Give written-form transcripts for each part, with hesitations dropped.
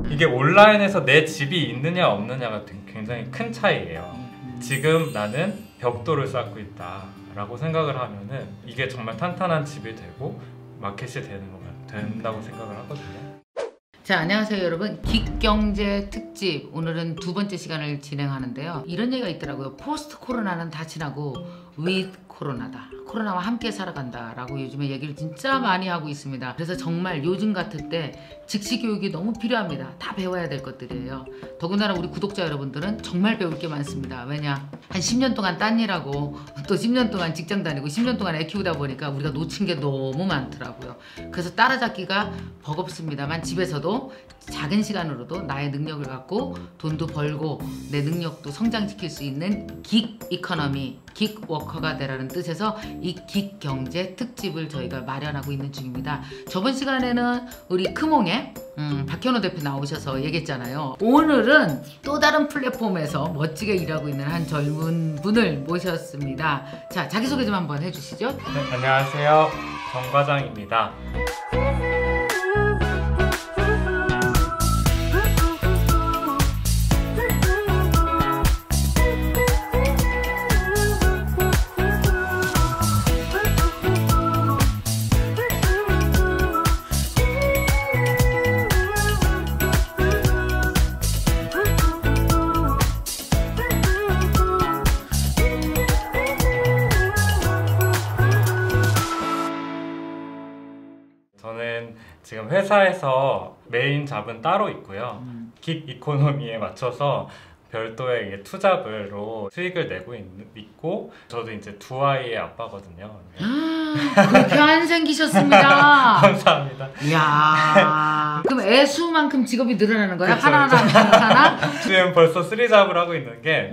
이게 온라인에서 내 집이 있느냐 없느냐가 굉장히 큰 차이예요. 지금 나는 벽돌을 쌓고 있다 라고 생각을 하면은 이게 정말 탄탄한 집이 되고 마켓이 된다고 생각을 하거든요. 자, 안녕하세요 여러분. 긱경제 특집, 오늘은 두 번째 시간을 진행하는데요. 이런 얘기가 있더라고요. 포스트 코로나는 다 지나고 with 코로나다, 코로나와 함께 살아간다 라고 요즘에 얘기를 진짜 많이 하고 있습니다. 그래서 정말 요즘 같을 때 즉시 교육이 너무 필요합니다. 다 배워야 될 것들이에요. 더군다나 우리 구독자 여러분들은 정말 배울 게 많습니다. 왜냐, 한 10년 동안 딴 일하고 또 10년 동안 직장 다니고 10년 동안 애 키우다 보니까 우리가 놓친 게 너무 많더라고요. 그래서 따라잡기가 버겁습니다만, 집에서도 작은 시간으로도 나의 능력을 갖고 돈도 벌고 내 능력도 성장시킬 수 있는 긱 이코노미, 긱 워커가 되라는 뜻에서 이 긱 경제 특집을 저희가 마련하고 있는 중입니다. 저번 시간에는 우리 크몽의 박현호 대표 나오셔서 얘기했잖아요. 오늘은 또 다른 플랫폼에서 멋지게 일하고 있는 한 젊은 분을 모셨습니다. 자, 자기소개 좀 한번 해주시죠. 네, 안녕하세요. 정 과장입니다. 저는 지금 회사에서 메인 잡은 따로 있고요. 긱 이코노미에 맞춰서 별도의 투잡으로 수익을 내고 있고, 저도 이제 두 아이의 아빠거든요. 그렇게 안 생기셨습니다. 감사합니다. 이야, 그럼 애수만큼 직업이 늘어나는 거야? 그쵸, 하나? 지금 벌써 3잡을 하고 있는 게,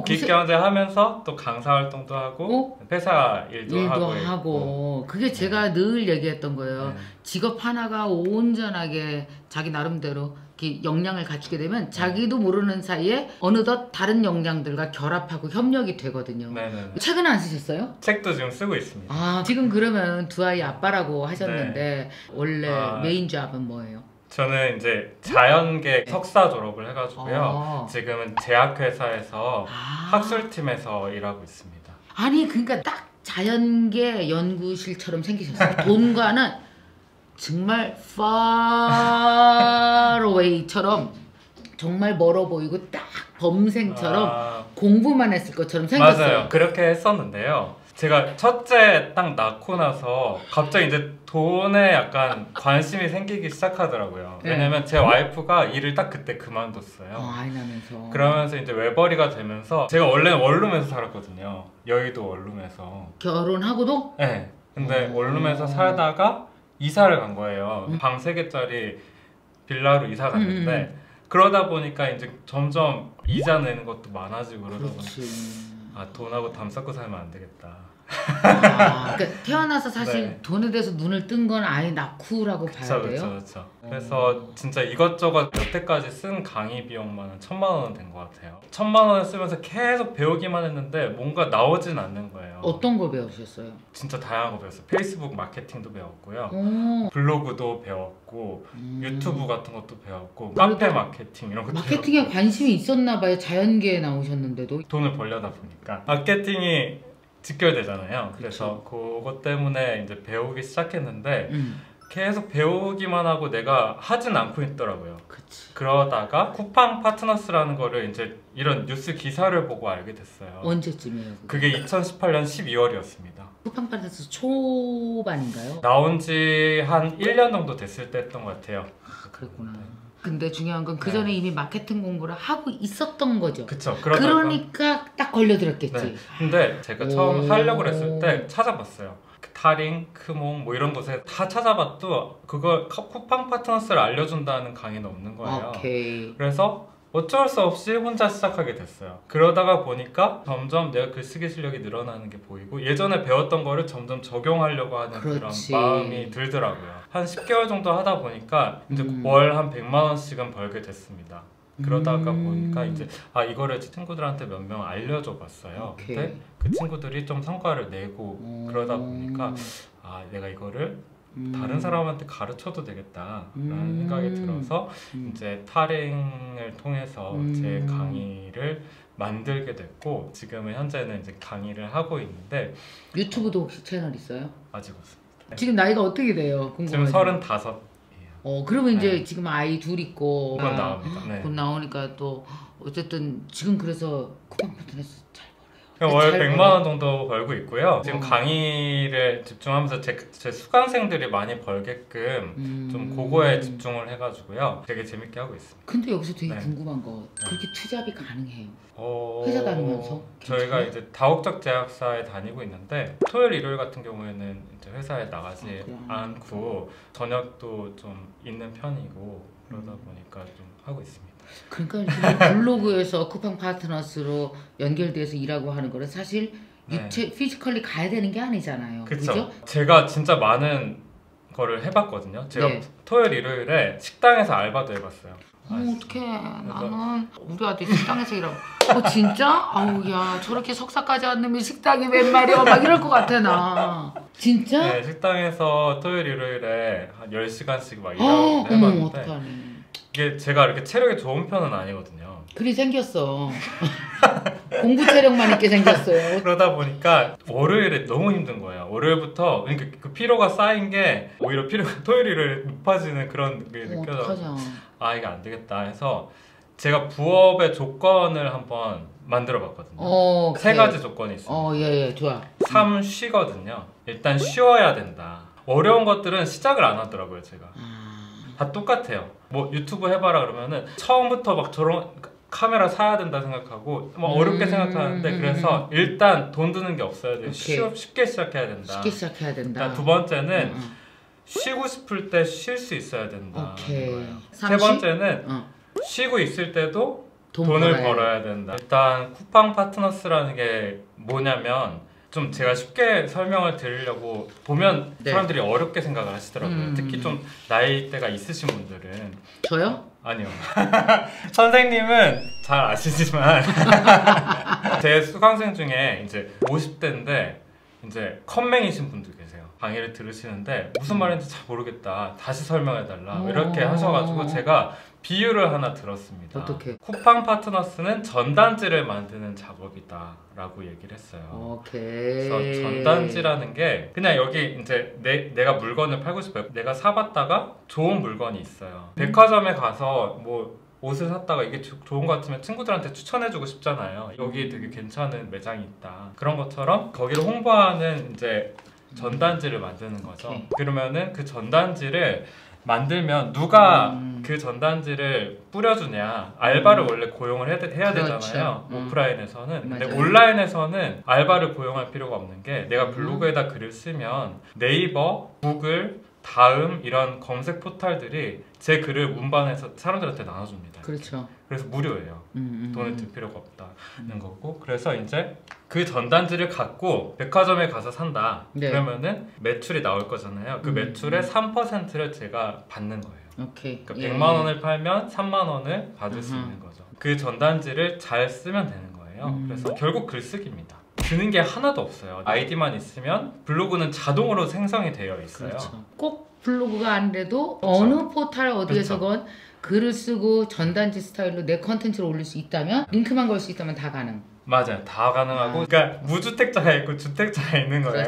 글쎄... 긱경제 하면서 또 강사 활동도 하고 회사 일도 하고 있고. 그게 제가 늘 얘기했던 거예요. 직업 하나가 온전하게 자기 나름대로 역량을 갖추게 되면 자기도 모르는 사이에 어느덧 다른 역량들과 결합하고 협력이 되거든요. 네네. 책은 안 쓰셨어요? 책도 지금 쓰고 있습니다. 아, 지금 그러면 두 아이 아빠라고 하셨는데 원래 메인 잡은 뭐예요? 저는 이제 자연계 석사 졸업을 해가지고요. 지금은 제약회사에서 학술팀에서 일하고 있습니다. 아니, 그러니까 딱 자연계 연구실처럼 생기셨어요. 돈과는 정말 far away처럼 정말 멀어 보이고 딱 범생처럼 공부만 했을 것처럼 생겼어요. 맞아요. 그렇게 했었는데요. 제가 첫째 딱 낳고 나서 갑자기 이제 돈에 약간 관심이 생기기 시작하더라고요. 왜냐면 제 와이프가 일을 딱 그때 그만뒀어요. 아이 나면서. 그러면서 이제 외벌이가 되면서, 제가 원래는 원룸에서 살았거든요. 여의도 원룸에서. 결혼하고도? 네. 근데 원룸에서 살다가 이사를 간 거예요. 방 3개짜리 빌라로 이사 갔는데 그러다 보니까 이제 점점 이자 내는 것도 많아지고 그러다 보니까 돈하고 담 쌓고 살면 안 되겠다. 그러니까 태어나서 사실 돈에 대해서 눈을 뜬 건 아이 낳고라고 봐야 돼요? 그렇죠. 그래서 진짜 이것저것 여태까지 쓴 강의 비용만 1000만 원은 된 것 같아요. 1000만 원을 쓰면서 계속 배우기만 했는데 뭔가 나오진 않는 거예요. 어떤 거 배우셨어요? 진짜 다양한 거 배웠어요. 페이스북 마케팅도 배웠고요. 블로그도 배웠고 유튜브 같은 것도 배웠고 카페 마케팅 이런 것도 마케팅에 배웠고. 관심이 있었나 봐요. 자연계에 나오셨는데도. 돈을 벌려다 보니까 마케팅이 직결되잖아요. 그래서 그것 때문에 이제 배우기 시작했는데 계속 배우기만 하고 내가 하진 않고 있더라고요. 그러다가 쿠팡 파트너스라는 거를 이제 이런 뉴스 기사를 보고 알게 됐어요. 언제쯤이에요? 그게 2018년 12월이었습니다. 쿠팡 파트너스 초반인가요? 나온 지 한 1년 정도 됐을 때 했던 것 같아요. 그랬구나. 근데 중요한 건 그 전에 이미 마케팅 공부를 하고 있었던 거죠. 그쵸. 그러니까 딱 걸려들었겠지. 네. 근데 제가 처음 하려고 했을 때 찾아봤어요. 타링, 크몽 뭐 이런 곳에 다 찾아봐도 그걸 쿠팡 파트너스를 알려준다는 강의는 없는 거예요. 그래서 어쩔 수 없이 혼자 시작하게 됐어요. 그러다가 보니까 점점 내가 글쓰기 실력이 늘어나는 게 보이고 예전에 배웠던 거를 점점 적용하려고 하는 그런 마음이 들더라고요. 한 10개월 정도 하다 보니까 이제 월 한 100만 원씩은 벌게 됐습니다. 그러다가 보니까 이제 이거를 친구들한테 몇 명 알려줘 봤어요. 근데 그 친구들이 좀 성과를 내고 그러다 보니까 내가 이거를 다른 사람한테 가르쳐도 되겠다라는 생각이 들어서 이제 타링을 통해서 제 강의를 만들게 됐고 지금은 현재는 이제 강의를 하고 있는데 유튜브도 혹시 채널 있어요? 아직 없습니다. 지금 나이가 어떻게 돼요? 지금 35이에요. 그러면 이제 지금 아이 둘 있고 곧 나옵니다. 네. 곧 나오니까 또 어쨌든 지금 그래서 쿠팡 파트너스 잘 월 100만 원 정도 벌고 있고요. 지금 강의를 집중하면서 제 수강생들이 많이 벌게끔 좀 그거에 집중을 해가지고요. 되게 재밌게 하고 있습니다. 근데 여기서 되게 궁금한 거 그렇게 투잡이 가능해요? 회사 다니면서? 저희가 이제 다국적 제약사에 다니고 있는데 토요일 일요일 같은 경우에는 이제 회사에 나가지 않고 저녁도 좀 있는 편이고 그러다 보니까 좀 하고 있습니다. 그러니까 블로그에서 쿠팡 파트너스로 연결돼서 일하고 하는 거는 사실 피지컬리 가야 되는 게 아니잖아요. 그죠? 제가 진짜 많은 거를 해봤거든요. 제가 토요일 일요일에 식당에서 알바도 해봤어요. 어떡해. 나는 우리 아들 식당에서 일하고 진짜? 아우 야 저렇게 석사까지 안 넣으면 식당이 웬 말이야 막 이럴 것 같아 나. 진짜? 네, 식당에서 토요일 일요일에 한 10시간씩 막 일하고 해봤는데 어떡하니. 이게 제가 이렇게 체력이 좋은 편은 아니거든요. 그리 생겼어. 공부 체력만 있게 생겼어요. 그러다 보니까 월요일에 너무 힘든 거예요. 월요일부터 그러니까 그 피로가 쌓인 게 오히려 토요일 일요일에 높아지는 그런 게 느껴져서 이게 안 되겠다 해서 제가 부업의 조건을 한번 만들어 봤거든요. 3가지 조건이 있어요. 예, 좋아. 3 쉬거든요. 일단 쉬어야 된다. 어려운 것들은 시작을 안 하더라고요, 제가. 다 똑같아요. 뭐 유튜브 해봐라 그러면은 처음부터 막 저런 카메라 사야 된다 생각하고 막 어렵게 생각하는데 그래서 일단 돈 드는 게 없어야 돼요. 쉽게 시작해야 된다. 쉽게 시작해야 된다. 두 번째는 쉬고 싶을 때 쉴 수 있어야 된다. 세 번째는 쉬고 있을 때도 돈을 벌어야 된다. 일단 쿠팡 파트너스라는 게 뭐냐면 좀 제가 쉽게 설명을 드리려고 보면 사람들이 어렵게 생각을 하시더라고요. 특히 좀 나이대가 있으신 분들은. 저요? 아니요. 선생님은 잘 아시지만 제 수강생 중에 이제 50대인데 이제 컴맹이신 분들 계세요. 강의를 들으시는데 무슨 말인지 잘 모르겠다. 다시 설명해달라. 이렇게 하셔가지고 제가 비유를 하나 들었습니다. 어떻게? 쿠팡 파트너스는 전단지를 만드는 작업이다 라고 얘기를 했어요. 그래서 전단지라는 게 그냥 여기 이제 내가 물건을 팔고 싶어요. 내가 사봤다가 좋은 물건이 있어요. 백화점에 가서 뭐 옷을 샀다가 이게 좋은 것 같으면 친구들한테 추천해주고 싶잖아요. 여기 되게 괜찮은 매장이 있다. 그런 것처럼 거기를 홍보하는 이제 전단지를 만드는 거죠. 그러면은 그 전단지를 만들면 누가 그 전단지를 뿌려주냐. 알바를 원래 고용을 해야 되잖아요. 오프라인에서는. 근데 온라인에서는 알바를 고용할 필요가 없는 게 내가 블로그에다 글을 쓰면 네이버, 구글, 다음 이런 검색 포털들이 제 글을 운반해서 사람들한테 나눠줍니다. 그렇죠. 그래서 무료예요. 돈을 들 필요가 없다는 거고. 그래서 이제 그 전단지를 갖고 백화점에 가서 산다. 그러면은 매출이 나올 거잖아요. 그 매출의 3%를 제가 받는 거예요. 그러니까 100만 원을 팔면 3만 원을 받을 수 있는 거죠. 그 전단지를 잘 쓰면 되는 거예요. 그래서 결국 글쓰기입니다. 드는 게 하나도 없어요. 아이디만 있으면 블로그는 자동으로 생성이 되어 있어요. 그렇죠. 꼭 블로그가 아니래도 어느 포털 어디에서건 글을 쓰고 전단지 스타일로 내 컨텐츠를 올릴 수 있다면 링크만 걸 수 있다면 다 가능. 맞아요. 다 가능하고 그러니까 무주택자가 있고 주택자가 있는 거예요.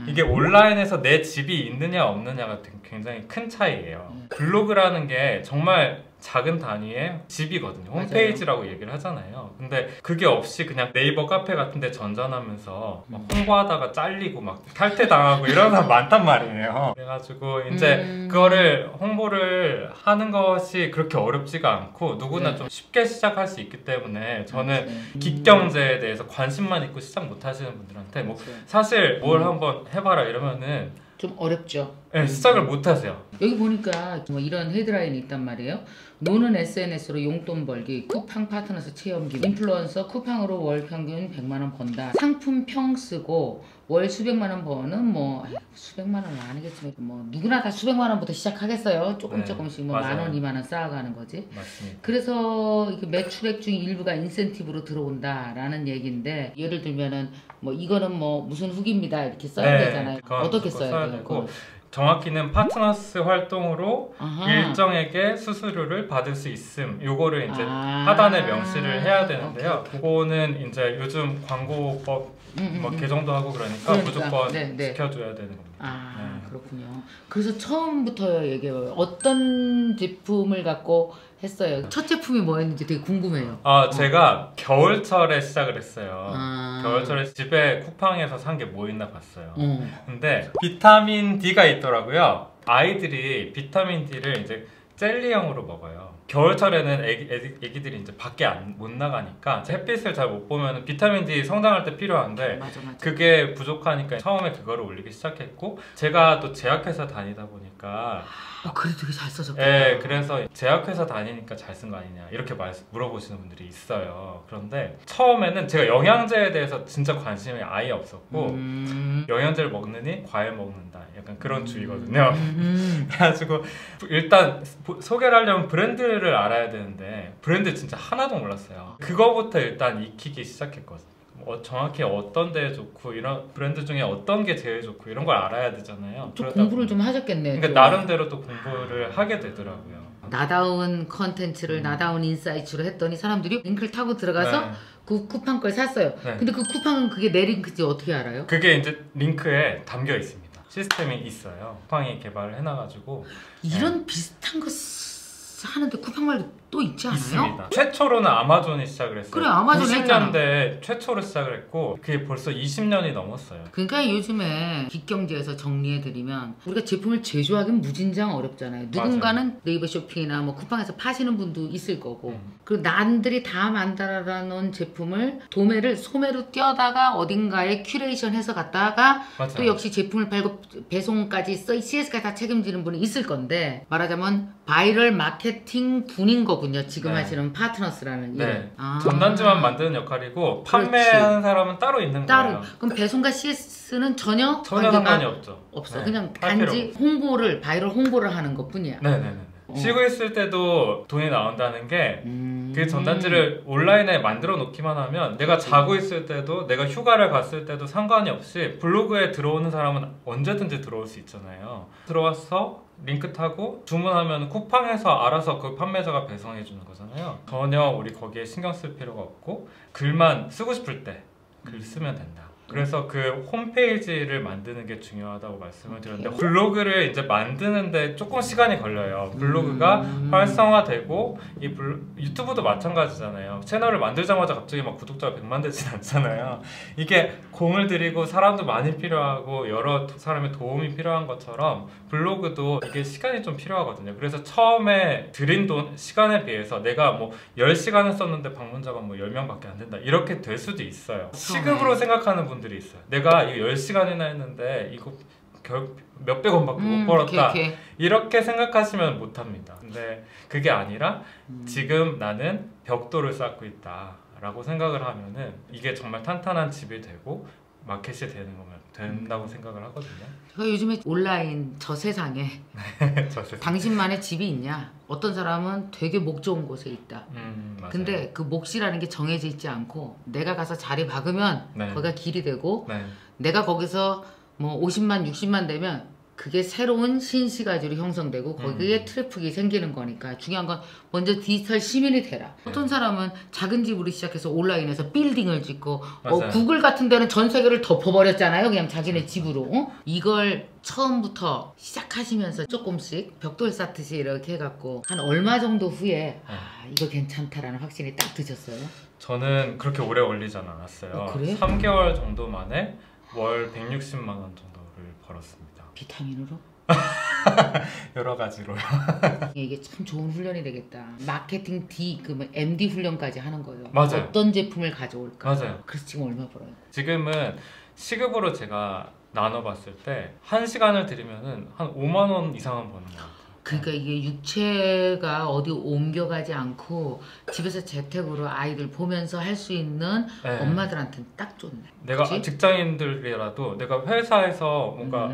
이게 온라인에서 내 집이 있느냐 없느냐가 굉장히 큰 차이예요. 블로그라는 게 정말 작은 단위의 집이거든요. 홈페이지라고 얘기를 하잖아요. 근데 그게 없이 그냥 네이버 카페 같은 데 전전하면서 막 홍보하다가 잘리고 막 탈퇴당하고 이런 사람 많단 말이에요. 그래가지고 이제 그거를 홍보를 하는 것이 그렇게 어렵지가 않고 누구나 좀 쉽게 시작할 수 있기 때문에 저는 긱경제에 대해서 관심만 있고 시작 못 하시는 분들한테 뭐 사실 뭘 한번 해봐라 이러면은 좀 어렵죠. 네, 시작을 못 하세요. 여기 보니까 뭐 이런 헤드라인이 있단 말이에요. 노는 SNS로 용돈 벌기, 쿠팡 파트너스 체험기, 인플루언서 쿠팡으로 월 평균 100만 원 번다. 상품 평 쓰고 월 수백만 원 버는 뭐 수백만 원은 아니겠지만 뭐 누구나 다 수백만 원부터 시작하겠어요. 조금씩 뭐 만 원, 2만 원 쌓아가는 거지. 맞습니다. 그래서 이렇게 매출액 중 일부가 인센티브로 들어온다라는 얘기인데 예를 들면은 뭐 이거는 뭐 무슨 후기입니다 이렇게 써야 되잖아요. 어떻게 써야 돼요? 정확히는 파트너스 활동으로 아하. 일정에게 수수료를 받을 수 있음, 요거를 이제 하단에 명시를 해야 되는데요. 오케이. 그거는 이제 요즘 광고법 뭐 개정도 하고 그러니까 무조건 지켜줘야 되는 겁니다. 그렇군요. 그래서 처음부터 얘기해봐요. 어떤 제품을 갖고 했어요? 첫 제품이 뭐였는지 되게 궁금해요. 제가 겨울철에 시작을 했어요. 겨울철에 집에 쿠팡에서 산 게 뭐 있나 봤어요. 근데 비타민 D가 있더라고요. 아이들이 비타민 D를 이제 젤리형으로 먹어요. 겨울철에는 애기들이 이제 밖에 못 나가니까 햇빛을 잘 못 보면 비타민 D 성장할 때 필요한데 맞아. 그게 부족하니까 처음에 그거를 올리기 시작했고, 제가 또 제약회사 다니다 보니까 그래도 되게 잘 써졌겠다. 네, 그래서 제약회사 다니니까 잘 쓴 거 아니냐 이렇게 물어보시는 분들이 있어요. 그런데 처음에는 제가 영양제에 대해서 진짜 관심이 아예 없었고 영양제를 먹느니 과일 먹는다 약간 그런 주의거든요. 그래가지고 일단 소개를 하려면 브랜드를 알아야 되는데 브랜드 진짜 하나도 몰랐어요. 그거부터 일단 익히기 시작했거든요. 정확히 어떤 데에 좋고 이런 브랜드 중에 어떤 게 제일 좋고 이런 걸 알아야 되잖아요. 좀 공부를 좀 하셨겠네. 그러니까 나름대로 또 공부를 하게 되더라고요. 나다운 컨텐츠를 나다운 인사이트로 했더니 사람들이 링크를 타고 들어가서 그 쿠팡 걸 샀어요. 근데 그 쿠팡은 그게 내 링크인지 어떻게 알아요? 그게 이제 링크에 담겨 있습니다. 시스템이 있어요. 쿠팡이 개발을 해놔가지고 이런 비슷한 거 하는데 쿠팡 말고 또 있지 않아요? 있습니다. 최초로는 아마존이 시작을 했어요. 그래, 아마존 90년대 최초로 시작을 했고 그게 벌써 20년이 넘었어요. 그러니까 요즘에 빅경제에서 정리해드리면 우리가 제품을 제조하기는 무진장 어렵잖아요. 누군가는 맞아요. 네이버 쇼핑이나 뭐 쿠팡에서 파시는 분도 있을 거고 그리고 남들이 다 만들어 놓은 제품을 소매로 띄어다가 어딘가에 큐레이션해서 갖다가 맞아요. 또 역시 제품을 팔고 배송까지 CS까지 다 책임지는 분이 있을 건데 말하자면 바이럴 마케팅 분인 거군요. 지금 하시는 파트너스라는 일은. 전단지만 만드는 역할이고 판매하는 사람은 따로 있는 거예요. 그럼 배송과 CS는 전혀 상관이 없죠. 그냥 단지 바이럴 홍보를 하는 것뿐이야. 쉬고 있을 때도 돈이 나온다는 게 그 전단지를 온라인에 만들어 놓기만 하면 내가 자고 있을 때도 내가 휴가를 갔을 때도 상관이 없이 블로그에 들어오는 사람은 언제든지 들어올 수 있잖아요. 들어와서 링크 타고 주문하면 쿠팡에서 알아서 그 판매자가 배송해 주는 거잖아요. 전혀 우리 거기에 신경 쓸 필요가 없고 글만 쓰고 싶을 때 글 쓰면 된다. 그래서 그 홈페이지를 만드는 게 중요하다고 말씀을 드렸는데 블로그를 이제 만드는데 조금 시간이 걸려요. 블로그가 활성화되고 유튜브도 마찬가지잖아요. 채널을 만들자마자 갑자기 막 구독자가 100만 되진 않잖아요. 이게 공을 들이고 사람도 많이 필요하고 여러 사람의 도움이 필요한 것처럼 블로그도 이게 시간이 좀 필요하거든요. 그래서 처음에 들인 시간에 비해서 내가 뭐 10시간을 썼는데 방문자가 뭐 10명밖에 안 된다 이렇게 될 수도 있어요. 시급으로 생각하는 분들이 있어요. 내가 이거 10시간이나 했는데 이거 몇백 원밖에 못 벌었다. 이렇게 생각하시면 못합니다. 근데 그게 아니라 지금 나는 벽돌을 쌓고 있다 라고 생각을 하면은 이게 정말 탄탄한 집이 되고 마켓이 되는 거면 된다고 생각을 하거든요. 제가 요즘에 온라인 저 세상에 당신만의 집이 있냐? 어떤 사람은 되게 목 좋은 곳에 있다. 근데 그 몫이라는 게 정해져 있지 않고 내가 가서 자리 박으면 거기가 길이 되고 내가 거기서 뭐 50만 60만 되면 그게 새로운 신시가지로 형성되고 거기에 트래픽이 생기는 거니까 중요한 건 먼저 디지털 시민이 되라. 어떤 사람은 작은 집으로 시작해서 온라인에서 빌딩을 짓고 구글 같은 데는 전 세계를 덮어버렸잖아요. 그냥 자기네 집으로. 이걸 처음부터 시작하시면서 조금씩 벽돌 쌓듯이 이렇게 해갖고 한 얼마 정도 후에 이거 괜찮다라는 확신이 딱 드셨어요? 저는 그렇게 오래 걸리진 않았어요. 그래? 3개월 정도 만에 월 160만 원 정도를 벌었습니다. 비타민으로? 여러 가지로요. 이게 참 좋은 훈련이 되겠다. 마케팅 D, 그 MD 훈련까지 하는 거예요. 맞아요. 어떤 제품을 가져올까? 맞아요. 그래서 지금 얼마 벌어요? 지금은 시급으로 제가 나눠봤을 때 1시간을 들이면은 한 5만 원 이상은 버는 것 같아요. 그러니까 이게 육체가 어디 옮겨가지 않고 집에서 재택으로 아이들 보면서 할 수 있는 네. 엄마들한테는 딱 좋네. 내가 그치? 직장인들이라도 내가 회사에서 뭔가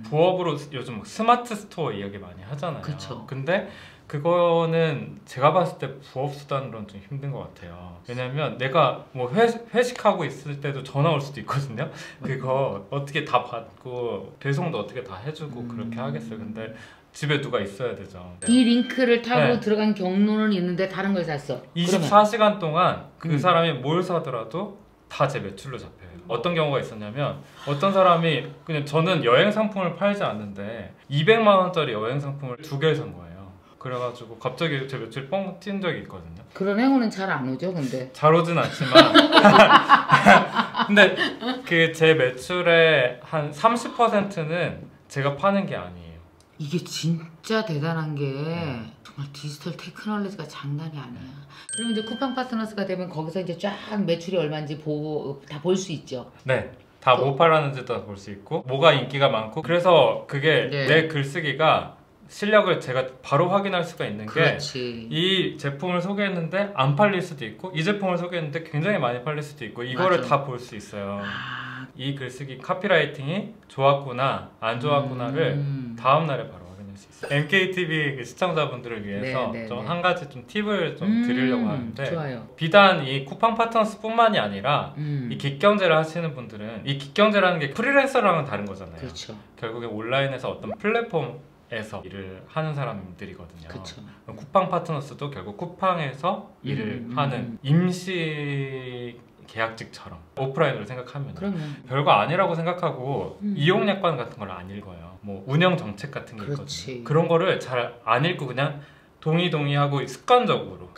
부업으로 요즘 스마트 스토어 이야기 많이 하잖아요. 그쵸. 근데 그거는 제가 봤을 때 부업 수단으로는 좀 힘든 것 같아요. 왜냐면 내가 뭐 회식하고 있을 때도 전화 올 수도 있거든요. 그거 어떻게 다 받고 배송도 어떻게 다 해주고 그렇게 하겠어요. 근데 집에 누가 있어야 되죠. 이 링크를 타고 네. 들어간 경로는 있는데 다른 걸 샀어. 24시간 동안 그 사람이 뭘 사더라도 다 제 매출로 잡혀요. 어떤 경우가 있었냐면 어떤 사람이 그냥 저는 여행 상품을 팔지 않는데 200만 원짜리 여행 상품을 2개를 산 거예요. 그래가지고 갑자기 제 매출 뻥 뛴 적이 있거든요. 그런 행운은 잘 안 오죠, 근데. 잘 오진 않지만 근데 그 제 매출의 한 30%는 제가 파는 게 아니에요. 이게 진짜 대단한 게 정말 디지털 테크놀로지가 장난이 아니야. 그럼 이제 쿠팡 파트너스가 되면 거기서 이제 쫙 매출이 얼마인지 보고 다 볼 수 있죠. 네. 다 뭐 팔았는지도 볼 수 있고 뭐가 인기가 많고 그래서 그게 네. 내 글쓰기가 실력을 제가 바로 확인할 수가 있는 게 이 제품을 소개했는데 안 팔릴 수도 있고 이 제품을 소개했는데 굉장히 많이 팔릴 수도 있고 이거를 다 볼 수 있어요. 이 글쓰기 카피라이팅이 좋았구나 안 좋았구나를 다음날에 바로 확인할 수 있어요. MKTV 시청자분들을 위해서 좀 한 가지 좀 팁을 좀 드리려고 하는데 좋아요. 비단 이 쿠팡 파트너스 뿐만이 아니라 이 기경제를 하시는 분들은 이 기경제라는 게 프리랜서랑은 다른 거잖아요. 그렇죠. 결국에 온라인에서 어떤 플랫폼에서 일을 하는 사람들이거든요. 그쵸. 쿠팡 파트너스도 결국 쿠팡에서 일을 하는 임시 계약직처럼 오프라인으로 생각하면 그러면 별거 아니라고 생각하고 이용약관 같은 걸 안 읽어요. 뭐 운영 정책 같은 게 있거든요. 그런 거를 잘 안 읽고 그냥 동의하고 습관적으로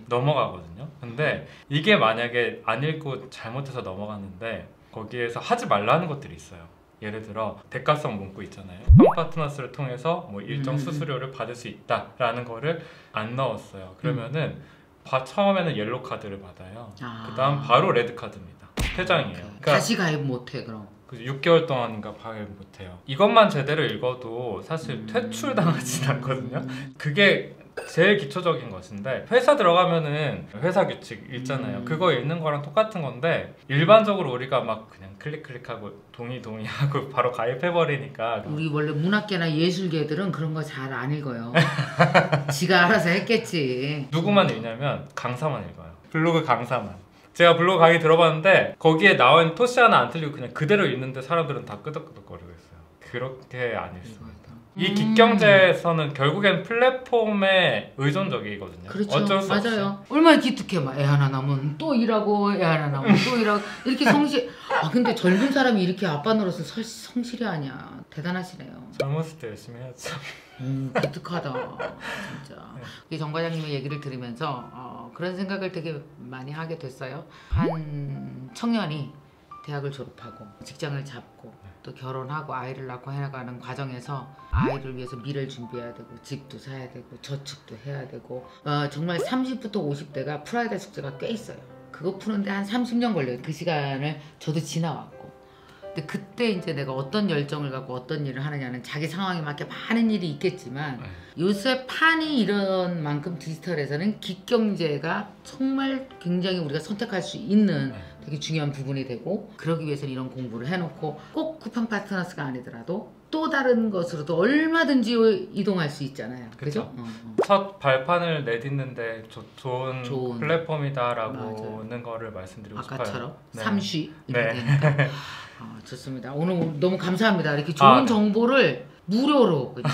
넘어가거든요. 근데 이게 만약에 안 읽고 잘못해서 넘어갔는데 거기에서 하지 말라는 것들이 있어요. 예를 들어 대가성 문구 있잖아요. 쿠팡 파트너스를 통해서 뭐 일정 수수료를 받을 수 있다라는 거를 안 넣었어요. 그러면은 처음에는 옐로 카드를 받아요. 그 다음 바로 레드 카드입니다. 퇴장이에요. 그러니까 다시 가입 못해 그럼. 6개월 동안인가 가입 못해요. 이것만 제대로 읽어도 사실 퇴출당하진 않거든요. 그게 제일 기초적인 것인데 회사 들어가면은 회사 규칙 읽잖아요. 그거 읽는 거랑 똑같은 건데 일반적으로 우리가 막 그냥 클릭하고 동의하고 바로 가입해버리니까 우리 원래 문학계나 예술계들은 그런 거 잘 안 읽어요. 지가 알아서 했겠지. 누구만 읽냐면 강사만 읽어요. 블로그 강사만. 제가 블로그 강의 들어봤는데 거기에 나온 토시 하나 안 틀리고 그냥 그대로 읽는데 사람들은 다 끄덕끄덕거리고 있어요. 그렇게 안 읽습니다. 이 기경제에서는 결국엔 플랫폼에 의존적이거든요. 그렇죠. 어쩔 수 없이. 맞아요. 얼마나 기특해. 막 애 하나 낳으면 또 일하고 애 하나 낳으면 또 일하고 이렇게 성실. 근데 젊은 사람이 이렇게 아빠 노릇은 성실이 아니야. 대단하시네요. 젊었을 때 열심히 해야죠. 기특하다. 진짜. 이 정 과장님의 얘기를 들으면서 그런 생각을 되게 많이 하게 됐어요. 한 청년이 대학을 졸업하고 직장을 잡고 또 결혼하고 아이를 낳고 해나가는 과정에서 아이를 위해서 미래를 준비해야 되고 집도 사야 되고 저축도 해야 되고 정말 30부터 50대가 풀어야 될 숙제가 꽤 있어요. 그거 푸는데 한 30년 걸려요. 그 시간을 저도 지나왔고. 근데 그때 이제 내가 어떤 열정을 갖고 어떤 일을 하느냐는 자기 상황에 맞게 많은 일이 있겠지만 요새 판이 이런 만큼 디지털에서는 기경제가 정말 굉장히 우리가 선택할 수 있는 되게 중요한 부분이 되고 그러기 위해서는 이런 공부를 해놓고 꼭 쿠팡 파트너스가 아니더라도 또 다른 것으로도 얼마든지 이동할 수 있잖아요. 그죠? 첫 발판을 내딛는데 좋은 플랫폼이다라고는 거를 말씀드리고 아까처럼 싶어요. 삼쉬 이렇게 되니까 좋습니다. 오늘 너무 감사합니다. 이렇게 좋은 정보를 무료로 그냥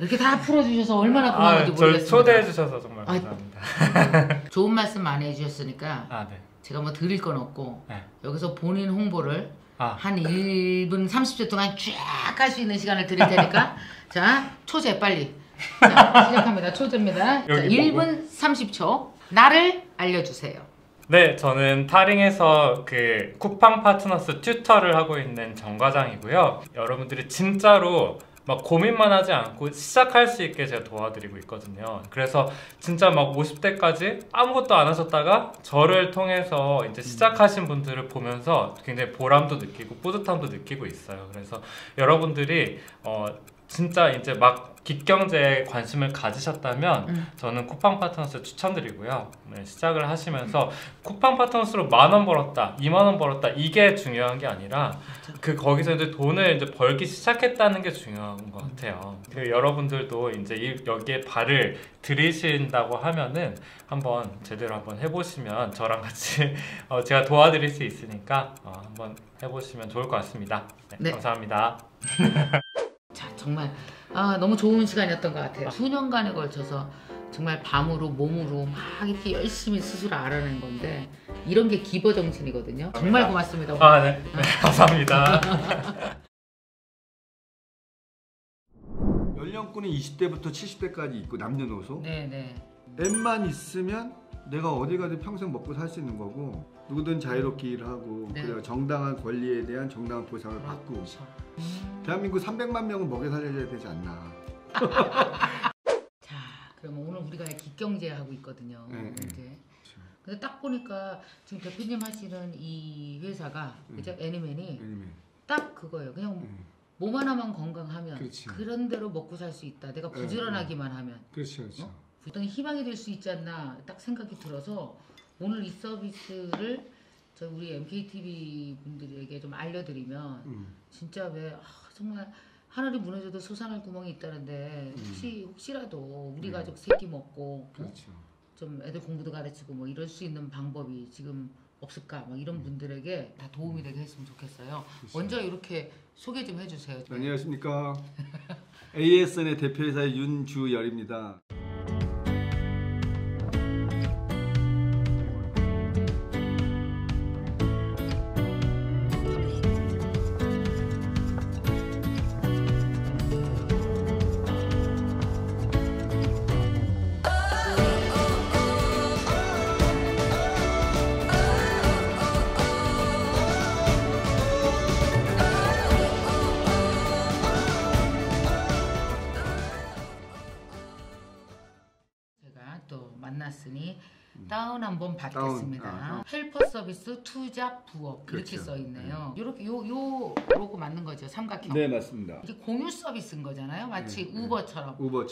이렇게 다 풀어주셔서 얼마나 고마운지 모르겠습니다. 초대해 주셔서 정말 감사합니다. 좋은 말씀 많이 해주셨으니까 네. 제가 뭐 드릴 건 없고 여기서 본인 홍보를 한 1분 30초 동안 쫙 할 수 있는 시간을 드릴 테니까 자 초제 빨리 자, 시작합니다. 초제입니다. 자, 1분 30초 나를 알려주세요. 네, 저는 타링에서 그 쿠팡 파트너스 튜터를 하고 있는 정 과장이고요. 여러분들이 진짜로 막 고민만 하지 않고 시작할 수 있게 제가 도와드리고 있거든요. 그래서 진짜 막 50대까지 아무것도 안 하셨다가 저를 통해서 이제 시작하신 분들을 보면서 굉장히 보람도 느끼고 뿌듯함도 느끼고 있어요. 그래서 여러분들이 진짜 이제 막 깃경제에 관심을 가지셨다면 저는 쿠팡 파트너스 추천드리고요. 네, 시작을 하시면서 쿠팡 파트너스로 10,000원 벌었다, 20,000원 벌었다 이게 중요한 게 아니라 그 거기서 이제 돈을 이제 벌기 시작했다는 게 중요한 것 같아요. 그 여러분들도 이제 여기에 발을 들이신다고 하면은 한번 제대로 한번 해보시면 저랑 같이 제가 도와드릴 수 있으니까 한번 해보시면 좋을 것 같습니다. 네. 감사합니다. 자, 정말 너무 좋은 시간이었던 것 같아요. 수년간에 걸쳐서 정말 밤으로 몸으로 막 이렇게 열심히 스스로 알아낸 건데 이런 게 기버 정신이거든요. 정말 고맙습니다. 네. 감사합니다. 연령군이 20대부터 70대까지 있고 남녀노소. 네네. M만 있으면 내가 어디 가든 평생 먹고 살 수 있는 거고 누구든 자유롭게 일하고 그리고 정당한 권리에 대한 정당한 보상을 받고 대한민국 300만 명은 먹여 살려야 되지 않나. 자, 그러면 오늘 우리가 깃경제 하고 있거든요. 이제. 근데 딱 보니까 지금 대표님 하시는 이 회사가 그죠? 애니맨이 딱 그거예요. 그냥 몸 하나만 건강하면 그런 대로 먹고 살 수 있다. 내가 부지런하기만 하면. 그렇죠. 어떤 희망이 될 수 있지 않나 딱 생각이 들어서 오늘 이 서비스를 우리 MKTV 분들에게 좀 알려드리면 진짜 왜 정말 하늘이 무너져도 솟아날 구멍이 있다는데 혹시라도 우리 가족 세끼 먹고 좀 애들 공부도 가르치고 뭐 이럴 수 있는 방법이 지금 없을까 막 이런 분들에게 다 도움이 되게 했으면 좋겠어요. 먼저 이렇게 소개 좀 해주세요. 안녕하십니까. ASN의 대표이사의 윤주열입니다. 만났으니 다운 한번 받겠습니다. 헬퍼 서비스 투잡 부업 이렇게 써 있네요. 이렇게 요 로고 맞는 거죠? 삼각형. 네, 맞습니다. 이게 공유 서비스인 거잖아요. 마치 우버처럼. 우버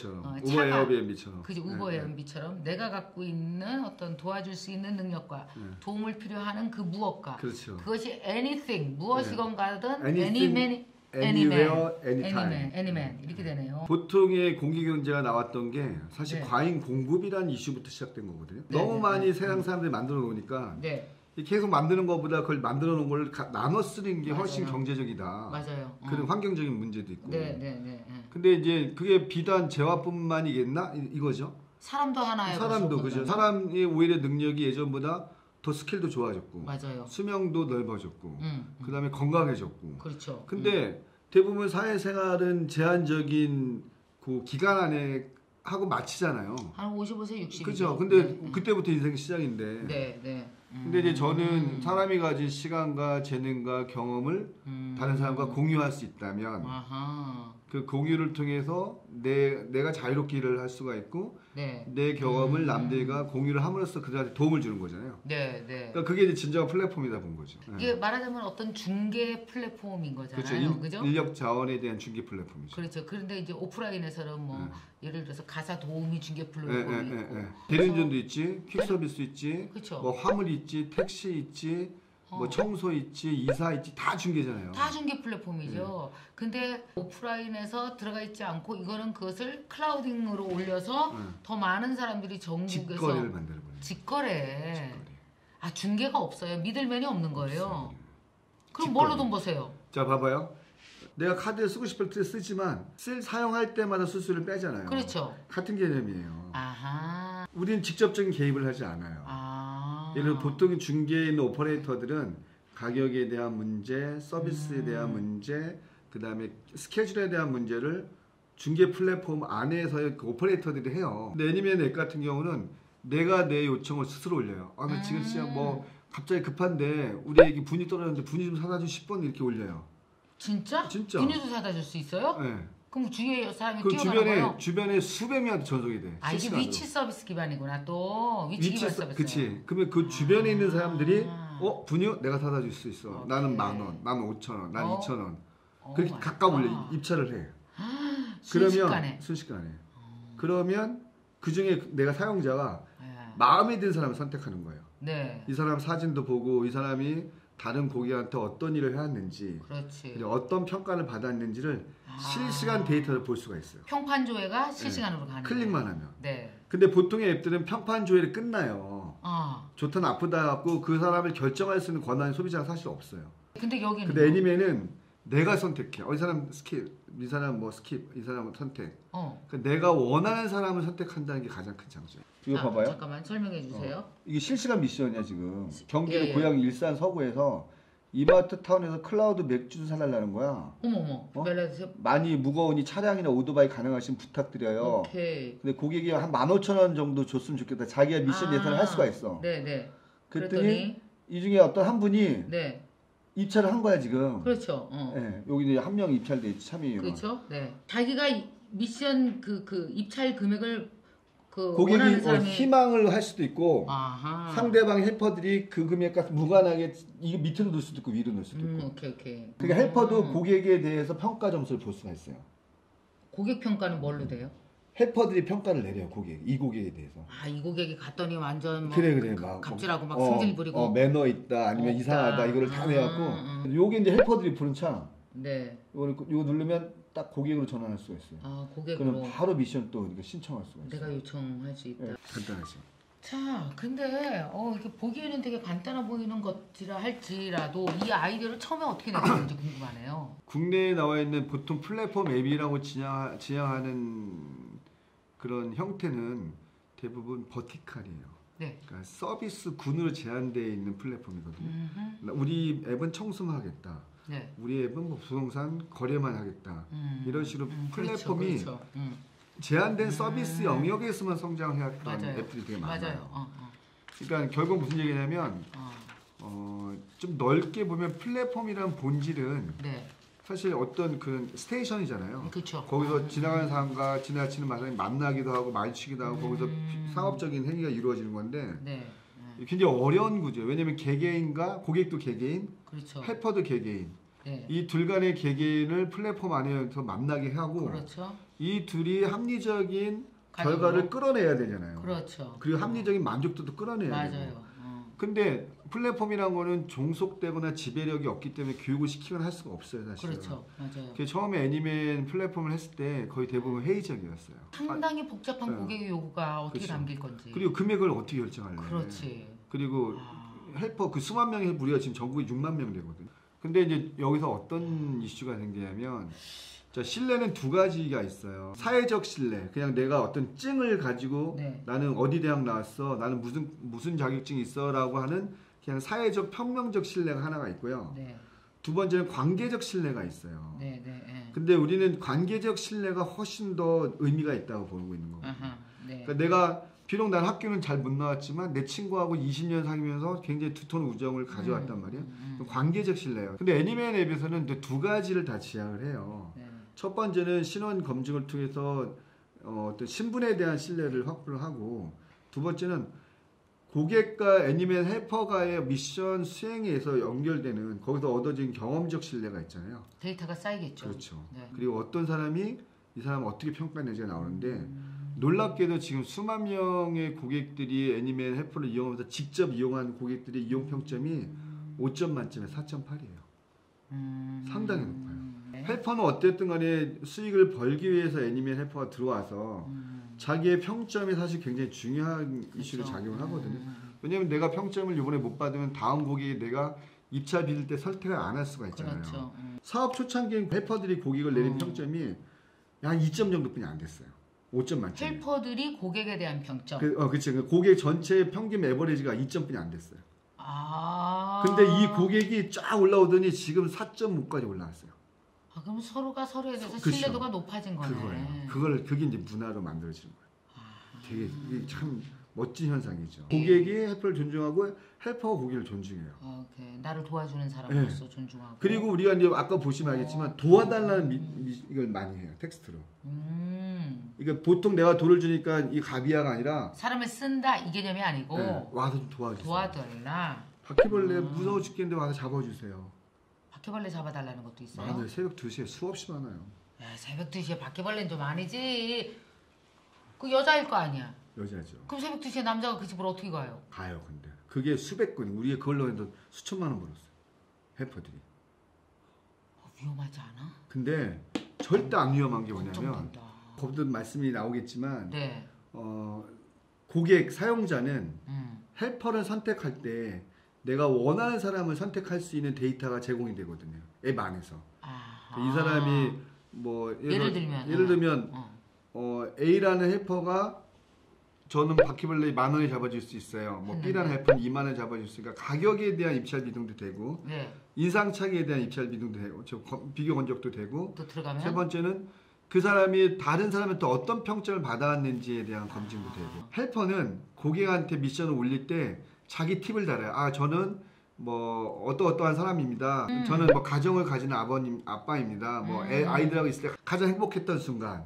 에어비앤비처럼. 그죠? 우버 에어비앤비처럼 내가 갖고 있는 어떤 도와줄 수 있는 능력과 도움을 필요하는 그 무엇과 그것이 anything 무엇이건 가든 Anywhere, anytime. 애니맨 이렇게 되네요. 보통의 공기경제가 나왔던 게 사실 과잉 공급이라는 이슈부터 시작된 거거든요. 너무 많이 세상 사람들이 만들어 놓으니까 계속 만드는 것보다 그걸 만들어 놓은 걸 나눠 쓰는 게 훨씬 경제적이다. 맞아요. 그런 환경적인 문제도 있고. 네. 근데 이제 그게 비단 재화뿐만이겠나 이거죠. 사람도 하나예요. 사람도 그죠. 사람이 오히려 능력이 예전보다 더 스킬도 좋아졌고, 수명도 넓어졌고, 그다음에 건강해졌고. 그렇죠. 근데 대부분 사회생활은 제한적인 그 기간 안에 하고 마치잖아요. 한 55세, 60세. 그렇죠. 근데 그때부터 인생 시작인데. 근데 이제 저는 사람이 가진 시간과 재능과 경험을 다른 사람과 공유할 수 있다면 그 공유를 통해서 내가 자유롭게 일을 할 수가 있고 내 경험을 남들과 공유를 함으로써 그들한테 도움을 주는 거잖아요. 그러니까 그게 이제 진정한 플랫폼이다 본 거죠. 이게 말하자면 어떤 중개 플랫폼인 거잖아요. 그죠? 인력 자원에 대한 중개 플랫폼이죠. 그렇죠. 그런데 이제 오프라인에서는 뭐 예를 들어서 가사 도우미 중개 플랫폼이 있고 대리운전도 있지, 퀵 서비스 있지, 뭐 화물 있지, 택시 있지, 뭐 청소 있지, 이사 있지, 다 중개잖아요. 다 중개 플랫폼이죠. 근데 오프라인에서 들어가 있지 않고 이거는 그것을 클라우딩으로 올려서 더 많은 사람들이 전국에서 직거래를 만들어버려요. 직거래. 아, 중개가 없어요. 미들맨이 없는 거예요. 그럼 뭘로 돈 버세요? 자, 봐봐요. 내가 카드 쓰고 싶을 때 쓰지만 사용할 때마다 수수료를 빼잖아요. 그렇죠. 같은 개념이에요. 아하. 우리는 직접적인 개입을 하지 않아요. 예를 들어 보통 중개에 있는 오퍼레이터들은 가격에 대한 문제, 서비스에 대한 문제, 그 다음에 스케줄에 대한 문제를 중개 플랫폼 안에서의 그 오퍼레이터들이 해요. 근데 애니메이션 앱 같은 경우는 내가 내 요청을 스스로 올려요. 나 지금 진짜 뭐 갑자기 급한데 우리 애기 분이 떨어졌는데 분이 좀 사다 주 10번 이렇게 올려요. 진짜? 진짜. 분유도 사다 줄 수 있어요? 네. 그럼 주위에 사람이 그 뛰어나는 거예요? 주변에 수백 명한테 전송이 돼. 아, 이게 위치 서비스 기반이구나. 또 위치 기반 서비스. 그치. 그러면 그 주변에 있는 사람들이 분유 내가 사다 줄 수 있어. 나는 10,000원, 나는 5,000원, 나는 2,000원. 그렇게 각각 올려 입찰을 해. 순식간에. 순식간에. 그러면 그 중에 내가 사용자가 마음에 드는 사람을 선택하는 거예요. 네. 이 사람 사진도 보고 이 사람이 다른 고객한테 어떤 일을 해왔는지, 어떤 평가를 받았는지를 실시간 데이터를 볼 수가 있어요. 평판 조회가 실시간으로 가는 클릭만 거예요. 하면. 네. 근데 보통의 앱들은 평판 조회를 끝나요. 좋다 나쁘다 갖고 그 사람을 결정할 수 있는 권한이 소비자가 사실 없어요. 근데 여기는 근데 애니메는 내가 선택해. 이 사람 스킵, 이 사람 뭐 스킵, 이 사람 선택. 그러니까 내가 원하는 사람을 선택한다는 게 가장 큰 장점. 이거 봐봐요. 잠깐만 설명해 주세요. 이게 실시간 미션이야 지금. 경기도 고향 일산 서구에서 이마트 타운에서 클라우드 맥주를 사달라는 거야. 어머머. 많이 무거우니 차량이나 오토바이 가능하시면 부탁드려요. 오케이. 근데 고객이 한 15,000원 정도 줬으면 좋겠다. 자기가 미션 예산을 할 수가 있어. 네네. 그랬더니 이 중에 어떤 한 분이 네. 입찰을 한 거야 지금. 그렇죠. 네, 여기 한 명 입찰돼 있지 참여員. 그렇죠. 네. 자기가 미션 그 입찰 금액을 고객이 희망을 할 수도 있고 상대방 헬퍼들이 그 금액과 무관하게 이거 밑으로 넣을 수도 있고 위로 넣을 수도 있고. 오케이. 그러니까 헬퍼도 고객에 대해서 평가 점수를 볼 수가 있어요. 고객 평가는 뭘로 돼요? 헬퍼들이 평가를 내려요 이 고객에 대해서. 이 고객이 갔더니 완전 그래 막 갑질하고 막 승질 부리고 매너 있다 아니면 이상하다 이거를 다 내갖고 요게 이제 헬퍼들이 부른 차. 네. 이거 누르면 딱 고객으로 전환할 수가 있어요. 고객으로. 그럼 바로 미션 또 신청할 수가 있어요. 내가 요청할 수 있다. 네, 간단하죠. 자, 근데 이렇게 보기에는 되게 간단해 보이는 것이라 할지라도 이 아이디어를 처음에 어떻게 내셨는지 궁금하네요. 국내에 나와 있는 보통 플랫폼 앱이라고 지향하는 그런 형태는 대부분 버티컬이에요. 네. 그러니까 서비스 군으로 제한되어 있는 플랫폼이거든요. 우리 앱은 청소하겠다. 네. 우리 앱은 뭐 부동산 거래만 하겠다. 이런 식으로 플랫폼이 그렇죠. 제한된 서비스 영역에서만 성장해왔던 앱들이 되게 많아요. 맞아요. 그러니까 결국 무슨 얘기냐면 좀 넓게 보면 플랫폼이란 본질은 사실 어떤 그런 스테이션이잖아요. 그렇죠. 거기서 지나가는 사람과 지나치는 사람이 만나기도 하고 마주치기도 하고 거기서 상업적인 행위가 이루어지는 건데 굉장히 어려운 구조예요. 왜냐하면 개개인과 고객도 개개인, 그렇죠. 헬퍼도 개개인. 이 둘 간의 개개인을 플랫폼 안에서 만나게 하고 이 둘이 합리적인 결과를 끌어내야 되잖아요. 그렇죠. 그리고 합리적인 만족도도 끌어내야 되고. 근데 플랫폼이란 거는 종속되거나 지배력이 없기 때문에 교육을 시키거나 할 수가 없어요, 사실. 그렇죠. 맞아요. 처음에 애니메이션 플랫폼을 했을 때 거의 대부분 회의적이었어요. 상당히 복잡한 고객의 요구가 어떻게 담길 건지. 그리고 금액을 어떻게 결정할래. 그렇지. 그리고 헬퍼 그 수만 명의 우리가 지금 전국에 6만 명 되거든요. 근데 이제 여기서 어떤 이슈가 생기냐면 신뢰는 두 가지가 있어요. 사회적 신뢰, 그냥 내가 어떤 증을 가지고 나는 어디 대학 나왔어, 나는 무슨 자격증이 있어라고 하는 그냥 사회적 평명적 신뢰가 하나가 있고요. 두 번째는 관계적 신뢰가 있어요. 근데 우리는 관계적 신뢰가 훨씬 더 의미가 있다고 보고 있는 거거든요. 그러니까 내가 비록 난 학교는 잘 못 나왔지만 내 친구하고 20년 사귀면서 굉장히 두터운 우정을 가져왔단 말이에요. 관계적 신뢰예요. 근데 애니메이션 앱에서는 두 가지를 다 지향을 해요. 첫 번째는 신원 검증을 통해서 어떤 신분에 대한 신뢰를 확보를 하고, 두 번째는 고객과 애니메이션 헬퍼가의 미션 수행에서 연결되는 거기서 얻어진 경험적 신뢰가 있잖아요. 데이터가 쌓이겠죠. 그렇죠. 그리고 어떤 사람이 이 사람을 어떻게 평가하는지가 나오는데 놀랍게도 지금 수만 명의 고객들이 애니메이션 헬퍼를 이용하면서 직접 이용한 고객들의 이용 평점이 5점 만점에 4.8이에요. 상당히 높아요. 헬퍼는 어쨌든 간에 수익을 벌기 위해서 애니메이션 헬퍼가 들어와서 자기의 평점이 사실 굉장히 중요한 이슈로 작용을 하거든요. 왜냐면 내가 평점을 이번에 못 받으면 다음 고객이 내가 입찰 빌릴 때 선택을 안 할 수가 있잖아요. 그렇죠. 사업 초창기 헬퍼들이 고객을 내린 평점이 한 2점 정도뿐이 안 됐어요. 5점 만점. 헬퍼들이 고객에 대한 평점. 그렇죠. 고객 전체 평균 에버리지가 2점뿐이 안 됐어요. 근데 이 고객이 쫙 올라오더니 지금 4.5까지 올라왔어요. 그럼 서로가 서로에 대해서 신뢰도가 높아진 거네. 그게 이제 문화로 만들어지는 거예요. 되게 이게 참 멋진 현상이죠. 고객이 헬퍼를 존중하고 헬퍼가 고객을 존중해요. 오케이. 나를 도와주는 사람으로서 존중하고. 그리고 우리가 이제 아까 보시면 알겠지만 도와달라는 이걸 많이 해요. 텍스트로. 이게 보통 내가 돈을 주니까 이 가비야가 아니라 사람을 쓴다 이 개념이 아니고 와서 좀 도와주세요. 도와달라. 바퀴벌레 무서워 죽겠는데 와서 잡아주세요. 바퀴벌레 잡아달라는 것도 있어요. 많아요. 새벽 2시에 수없이 많아요. 야, 새벽 2시에 바퀴벌레는 좀 아니지. 그 여자일 거 아니야. 여자죠. 그럼 새벽 2시에 남자가 그 집을 어떻게 가요? 가요. 근데 그게 수백 건, 우리가 그걸로 해도 수천만 원 벌었어요. 해퍼들이. 위험하지 않아? 근데 절대 안 위험한 게 뭐냐면 걱정된다. 거기도 말씀이 나오겠지만 네. 고객 사용자는 헬퍼를 선택할 때 내가 원하는 사람을 선택할 수 있는 데이터가 제공이 되거든요. 앱 안에서. 이 사람이 뭐 예를 들면 A라는 헬퍼가 저는 바퀴벌레 10,000원에 잡아줄 수 있어요. 뭐 B라는 헬퍼는 20,000원에 잡아줄 수 있으니까 가격에 대한 입찰 비동도 되고 네. 인상착의에 대한 입찰 비동도 되고 비교 건적도 되고 또 들어가면 세 번째는 그 사람이 다른 사람한테 어떤 평점을 받아왔는지에 대한 검증도 되고 헬퍼는 고객한테 미션을 올릴 때 자기 팁을 달아요. 아 저는 뭐 어떠한 사람입니다. 저는 뭐 가정을 가지는 아빠입니다. 뭐 아이들하고 있을 때 가장 행복했던 순간.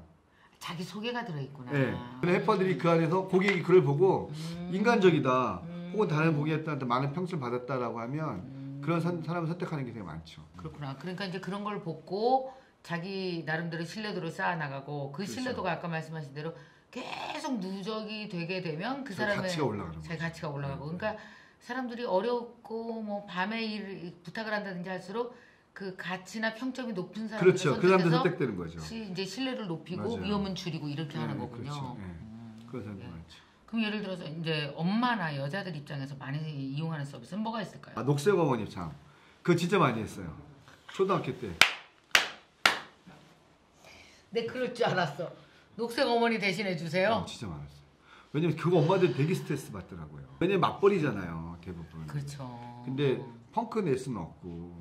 자기 소개가 들어있구나. 네. 해퍼들이 그 안에서 고객이 그걸 보고 인간적이다. 혹은 다른 고객한테 많은 평점을 받았다라고 하면 그런 사람을 선택하는 게 되게 많죠. 그렇구나. 그러니까 이제 그런 걸 보고 자기 나름대로 신뢰도를 쌓아나가고 그 신뢰도가 아까 말씀하신 대로 계속 누적이 되게 되면 그 사람의 가치가 올라가는 자기 가치가 올라가고. 그러니까 사람들이 어렵고 뭐 밤에 부탁을 한다든지 할수록 그 가치나 평점이 높은 사람들 그렇죠. 그 사람들 선택되는 거죠. 이제 신뢰를 높이고 맞아요. 위험은 줄이고 이렇게 하는 거군요. 그렇죠. 그런 사람들 많죠. 그럼 예를 들어서 이제 엄마나 여자들 입장에서 많이 이용하는 서비스는 뭐가 있을까요? 녹색 어머니 참. 그거 진짜 많이 했어요. 초등학교 때. 네, 그럴 줄 알았어. 녹색 어머니 대신해 주세요. 진짜 많았어요. 왜냐면 그거 엄마들 되게 스트레스 받더라고요. 왜냐면 맞벌이잖아요, 대부분. 그렇죠. 근데 펑크 낼 수는 없고.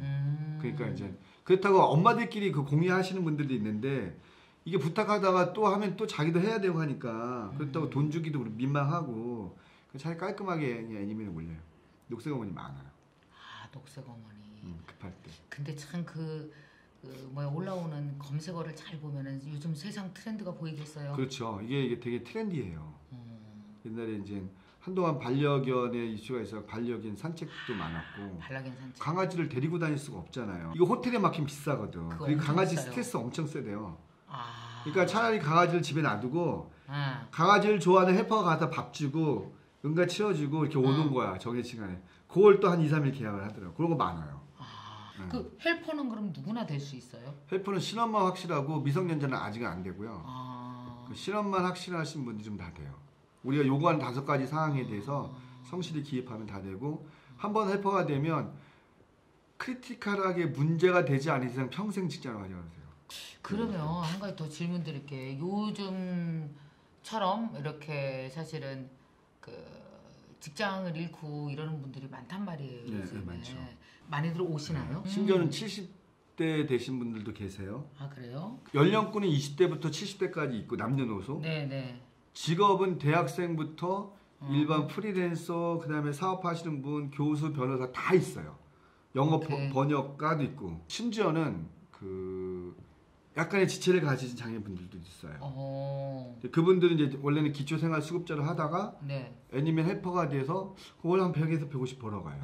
그러니까 이제 그렇다고 엄마들끼리 그 공유하시는 분들도 있는데 이게 부탁하다가 또 하면 또 자기도 해야 되고 하니까 그렇다고 돈 주기도 민망하고 잘 깔끔하게 그냥 애니메이션 올려요. 녹색 어머니 많아요. 아, 녹색 어머니. 급할 때. 근데 참 올라오는 검색어를 잘 보면은 요즘 세상 트렌드가 보이겠어요. 그렇죠. 이게 되게 트렌디해요. 옛날에 이제 한동안 반려견의 이슈가 있어 반려견 산책도 많았고 반려견 산책. 강아지를 데리고 다닐 수가 없잖아요. 이거 호텔에 맡기면 비싸거든. 그리고 강아지 비싸요. 스트레스 엄청 세대요. 그러니까 차라리 강아지를 집에 놔두고 강아지를 좋아하는 헬퍼가 가서 밥 주고 응가 치워주고 이렇게 오는 거야. 정해 시간에. 그걸 또 한 2, 3일 계약을 하더라고요. 그런 거 많아요. 그 헬퍼는 그럼 누구나 될 수 있어요? 헬퍼는 신원만 확실하고 미성년자는 아직은 안 되고요. 그 신원만 확실하신 분들이 좀 다 돼요. 우리가 요구하는 5가지 사항에 대해서 성실히 기입하면 다 되고 한 번 헬퍼가 되면 크리티컬하게 문제가 되지 않은 이상 평생 직장을 가져가세요. 그러면 한 가지 더 질문 드릴게요. 요즘처럼 이렇게 사실은 그 직장을 잃고 이러는 분들이 많단 말이에요. 네, 많죠. 많이들 오시나요? 심지어는 70대 되신 분들도 계세요. 아, 그래요? 연령군은 20대부터 70대까지 있고 남녀노소. 네네. 직업은 대학생부터 일반 프리랜서, 그다음에 사업하시는 분, 교수, 변호사 다 있어요. 영어 번역가도 있고. 심지어는 그 약간의 지체를 가지신 장애분들도 있어요. 그분들은 이제 원래는 기초생활수급자를 하다가 애니메 헬퍼가 돼서 그걸 한 100에서 150 벌어가요.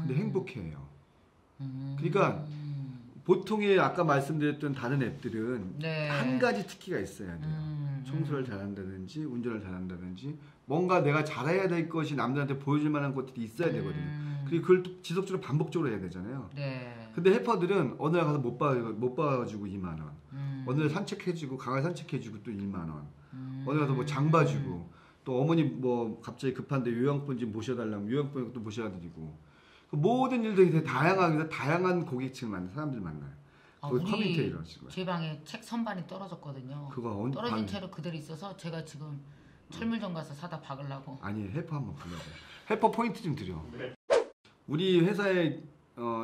근데 행복해해요. 그러니까 보통의 아까 말씀드렸던 다른 앱들은 한 가지 특기가 있어야 돼요. 청소를 잘한다든지 운전을 잘한다든지 뭔가 내가 잘해야 될 것이 남들한테 보여줄 만한 것들이 있어야 되거든요. 그리고 그걸 또 지속적으로 반복적으로 해야 되잖아요. 근데 헬퍼들은 어느 날 가서 못 봐가지고 2만 원, 어느 날 산책해주고 강아지 산책해주고 또 1만 원, 어느 날 가서 뭐 장 봐주고 또 어머니 뭐 갑자기 급한데 요양본 좀 모셔달라면 요양본 또 모셔드리고 그 모든 일들이 되게 다양한 고객층을 만나는 사람들 만나요. 커뮤니티에 이러시고요. 제 방에 책 선반이 떨어졌거든요. 떨어진 채로 그대로 있어서 제가 지금 철물점 가서 사다 박으려고. 아니 헬퍼 한번 불러봐요. 헬퍼 포인트 좀 드려. 우리 회사의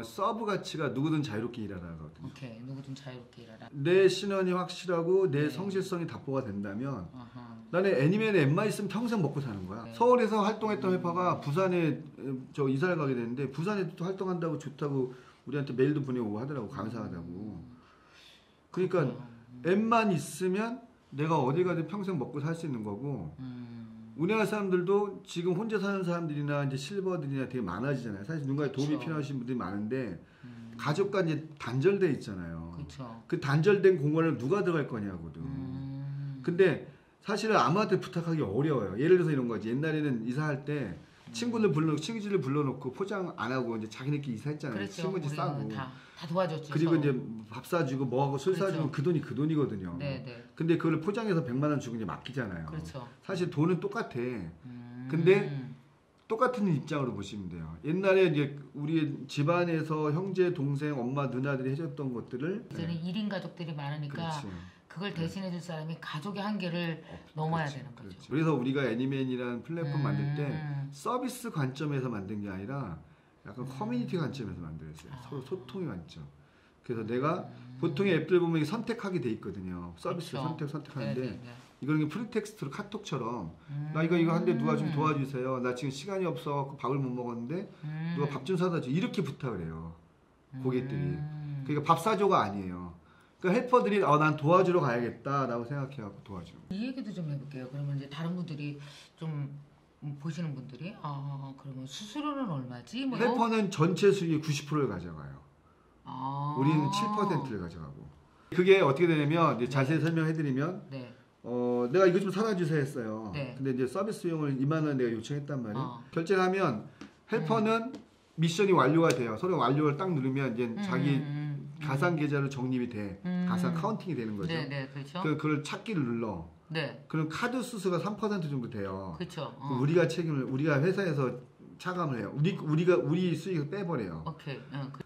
서브 가치가 누구든 자유롭게 일하라거든요. 오케이, 누구든 자유롭게 일하라. 내 신원이 확실하고 내 성실성이 답보가 된다면 나는 애니메이션 앱만 있으면 평생 먹고 사는 거야. 서울에서 활동했던 헬퍼가 부산에 이사를 가게 됐는데 부산에 또 활동한다고 좋다고 우리한테 메일도 보내오고 하더라고. 감사하다고. 그러니까 앱만 있으면 내가 어디 가든 평생 먹고 살 수 있는 거고 우리나라 사람들도 지금 혼자 사는 사람들이나 이제 실버들이나 되게 많아지잖아요. 사실 누군가의 도움이 필요하신 분들이 많은데 가족과 이제 단절돼 있잖아요. 그쵸. 그 단절된 공간을 누가 들어갈 거냐거든. 근데 사실은 아무한테 부탁하기 어려워요. 예를 들어서 이런 거지. 옛날에는 이사할 때 친구들을 불러놓고 포장 안 하고 이제 자기네끼리 이사했잖아요. 그렇죠. 친구들 싸고. 다 도와줬죠. 그리고 서로. 이제 밥 사주고 뭐하고 술 그렇죠. 사주면 그 돈이 그 돈이거든요. 네네. 근데 그걸 포장해서 100만 원 주고 이제 맡기잖아요. 그렇죠. 사실 돈은 똑같아. 근데 똑같은 입장으로 보시면 돼요. 옛날에 이제 우리 집안에서 형제, 동생, 엄마, 누나들이 해줬던 것들을 이제는 1인 가족들이 많으니까 그렇지. 그걸 대신해 줄 사람이 가족의 한계를 넘어야 그렇지, 되는 거죠. 그렇지. 그래서 우리가 애니맨이라는 플랫폼 만들 때 서비스 관점에서 만든 게 아니라 약간 커뮤니티 관점에서 만들었어요. 서로 소통의 관점. 그래서 내가 보통 앱들 보면 선택하게 돼 있거든요. 서비스 그렇죠. 선택하는데 네네네. 이거는 프리텍스트로 카톡처럼 나 이거 한데 누가 좀 도와주세요. 나 지금 시간이 없어 밥을 못 먹었는데 누가 밥 좀 사다 줘. 이렇게 부탁을 해요. 고객들이. 그러니까 밥 사줘가 아니에요. 그러니까 헬퍼들이 난 도와주러 가야겠다라고 생각해갖고 도와주는 거예요. 이 얘기도 좀 해볼게요. 그러면 이제 다른 분들이 좀 보시는 분들이 그러면 수수료는 얼마지? 뭐 헬퍼는 전체 수익의 90%를 가져가요. 우리는 7%를 가져가고. 그게 어떻게 되냐면 이제 자세히 설명해드리면 네. 내가 이거 좀 사다 주세요 했어요. 네. 근데 이제 서비스 비용을 2만 원 내가 요청했단 말이에요. 결제를 하면 헬퍼는 미션이 완료가 돼요. 서로 완료를 딱 누르면 이제 자기 가상 계좌로 적립이 돼. 가상 카운팅이 되는 거죠. 네, 그렇죠. 그걸 찾기를 눌러. 네. 그럼 카드 수수가 3% 정도 돼요. 그렇죠. 그럼 우리가 회사에서 차감을 해요. 우리 수익을 빼버려요. 오케이.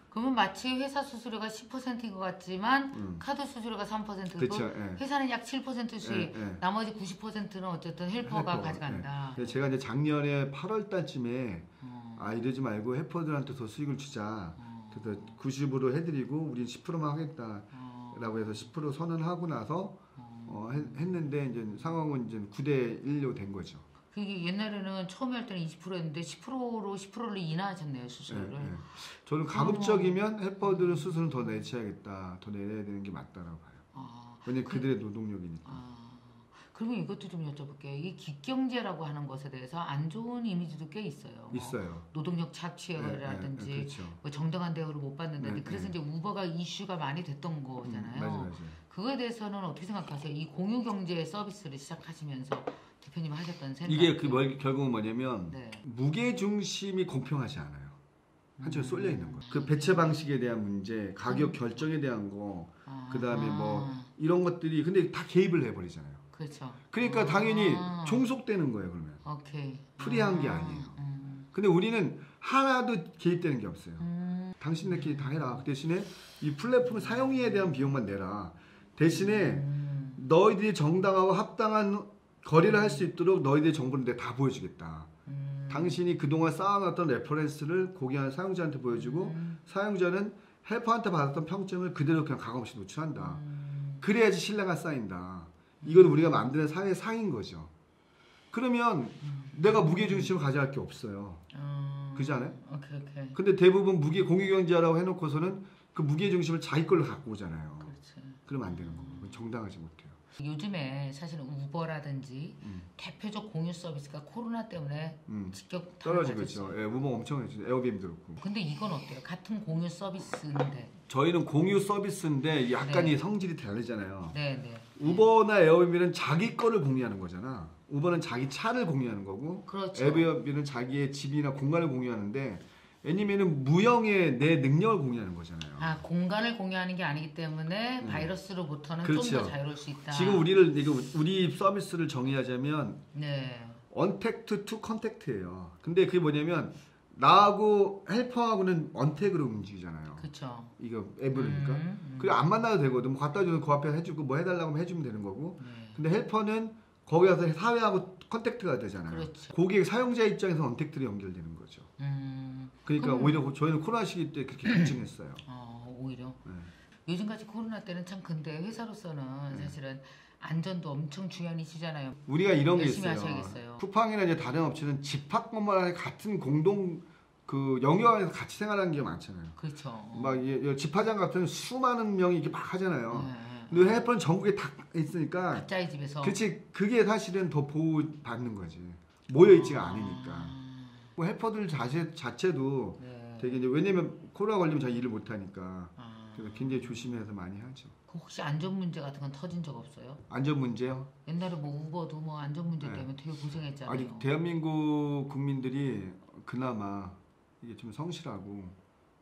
그러면 마치 회사 수수료가 10%인 것 같지만 카드 수수료가 3%고 그쵸, 예. 회사는 약 7%씩 예. 나머지 90%는 어쨌든 헬퍼가 가져간다. 예. 제가 이제 작년에 8월 달쯤에 이러지 말고 헬퍼들한테 더 수익을 주자. 그래서 90으로 해드리고 우린 10%만 하겠다라고 해서 10% 선언하고 나서 했는데 이제 상황은 이제 9대1로 된 거죠. 그게 옛날에는 처음에 할 때는 20%였는데 10%를 인하하셨네요, 수수료를. 네. 저는 가급적이면 헬퍼들은 수수료는 더 내야겠다, 더 내야 되는 게 맞다라고 봐요. 왜냐면 그들의 노동력이니까. 그러면 이것도 좀 여쭤볼게요. 이 기경제라고 하는 것에 대해서 안 좋은 이미지도 꽤 있어요. 있어요. 노동력 착취라든지 그렇죠. 뭐 정당한 대우를 못 받는다든지 네, 그래서 이제 우버가 이슈가 많이 됐던 거잖아요. 맞아요. 그거에 대해서는 어떻게 생각하세요? 이 공유 경제 서비스를 시작하시면서 대표님 하셨던 생각. 이게 결국은 뭐냐면 네. 무게 중심이 공평하지 않아요. 한쪽에 쏠려 있는 거예요. 그 배치 방식에 대한 문제, 가격 결정에 대한 거, 그다음에 뭐 이런 것들이 근데 다 개입을 해버리잖아요. 그렇죠. 그러니까 당연히 종속되는 거예요. 그러면 오케이. 프리한 게 아니에요. 근데 우리는 하나도 개입되는 게 없어요. 당신네끼리 다 해라. 그 대신에 이 플랫폼 사용료에 대한 비용만 내라. 대신에 너희들이 정당하고 합당한 거래를 할 수 있도록 너희들의 정보를 내가 다 보여주겠다. 당신이 그동안 쌓아놨던 레퍼런스를 고객한 사용자한테 보여주고 사용자는 헬퍼한테 받았던 평점을 그대로 그냥 가감없이 노출한다. 그래야지 신뢰가 쌓인다. 이건 우리가 만드는 사회의 상인 거죠. 그러면 내가 무게중심을 가져갈 게 없어요. 그렇지 않아요? 오케이. 근데 대부분 공유경제라고 해놓고서는 그 무게중심을 자기 걸로 갖고 오잖아요. 그렇지. 그러면 안 되는 거고 정당하지 못해요. 요즘에 사실은 우버라든지 대표적 공유 서비스가 코로나 때문에 직격 떨어지고 있죠. 예, 우버 엄청 했죠. 에어비앤비도 그렇고. 근데 이건 어때요? 같은 공유 서비스인데. 저희는 공유 서비스인데 약간 네. 이 성질이 다르잖아요. 네. 우버나 에어비앤비는 자기 거를 공유하는 거잖아. 우버는 자기 차를 공유하는 거고, 그렇죠. 에어비앤비는 자기의 집이나 공간을 공유하는데, 애니메이는 무형의 내 능력을 공유하는 거잖아요. 공간을 공유하는 게 아니기 때문에 바이러스로부터는 그렇죠. 좀 더 자유로울 수 있다. 지금 우리 서비스를 정의하자면 언택트 투 컨택트예요. 근데 그게 뭐냐면 나하고 헬퍼하고는 언택으로 움직이잖아요. 그렇죠. 이거 앱이니까. 그래 안 만나도 되거든. 뭐 갖다 주면 그 앞에 해주고 뭐 해달라고 하면 해주면 되는 거고. 근데 헬퍼는 거기 가서 사회하고 컨택트가 되잖아요. 그렇죠. 고객 사용자 입장에서 언택트로 연결되는 거죠. 그러니까 오히려 저희는 코로나 시기 때 그렇게 결정했어요. 오히려. 요즘같이 코로나 때는 참 근데 회사로서는 사실은 안전도 엄청 중요한 이슈잖아요. 우리가 이런 게 열심히 있어요. 하셔야겠어요. 쿠팡이나 이제 다른 업체는 집합 건물 안에 같은 공동 그 영역 안에서 같이 생활하는 게 많잖아요. 그렇죠. 막 집화장 같은 수많은 명이 이렇게 막 하잖아요. 근데 헬퍼는 전국에 다 있으니까 각자의 집에서. 그렇지. 그게 사실은 더 보호받는 거지. 모여 있지가 않으니까. 뭐 헬퍼들 자체도 되게 이제 왜냐면 코로나 걸리면 잘 일을 못 하니까 그래서 굉장히 조심해서 많이 하죠. 혹시 안전 문제 같은 건 터진 적 없어요? 안전 문제요? 옛날에 뭐 우버도 뭐 안전 문제 때문에 되게 고생했잖아요. 아니 대한민국 국민들이 그나마 이게 좀 성실하고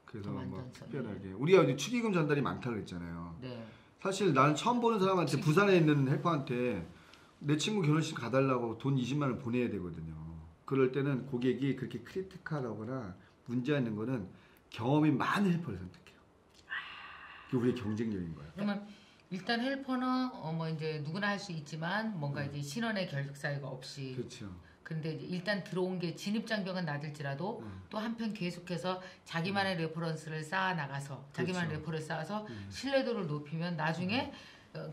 그래서 뭐 특별하게 우리가 이제 축의금 전달이 많다고 그랬잖아요. 네. 사실 나는 처음 보는 사람한테 부산에 있는 헬퍼한테 내 친구 결혼식 가달라고 돈 20만 원 보내야 되거든요. 그럴 때는 고객이 그렇게 크리티컬하거나 문제 있는 거는 경험이 많은 헬퍼를 선택해요. 그게 우리의 경쟁력인 거야. 그러면 일단 헬퍼는 뭐 이제 누구나 할 수 있지만 뭔가 이제 신원의 결격 사유가 없이. 그렇죠. 근데 이제 일단 들어온 게 진입장벽은 낮을지라도 또 한편 계속해서 자기만의 레퍼런스를 쌓아 나가서 자기만의 그렇죠. 레퍼를 쌓아서 신뢰도를 높이면 나중에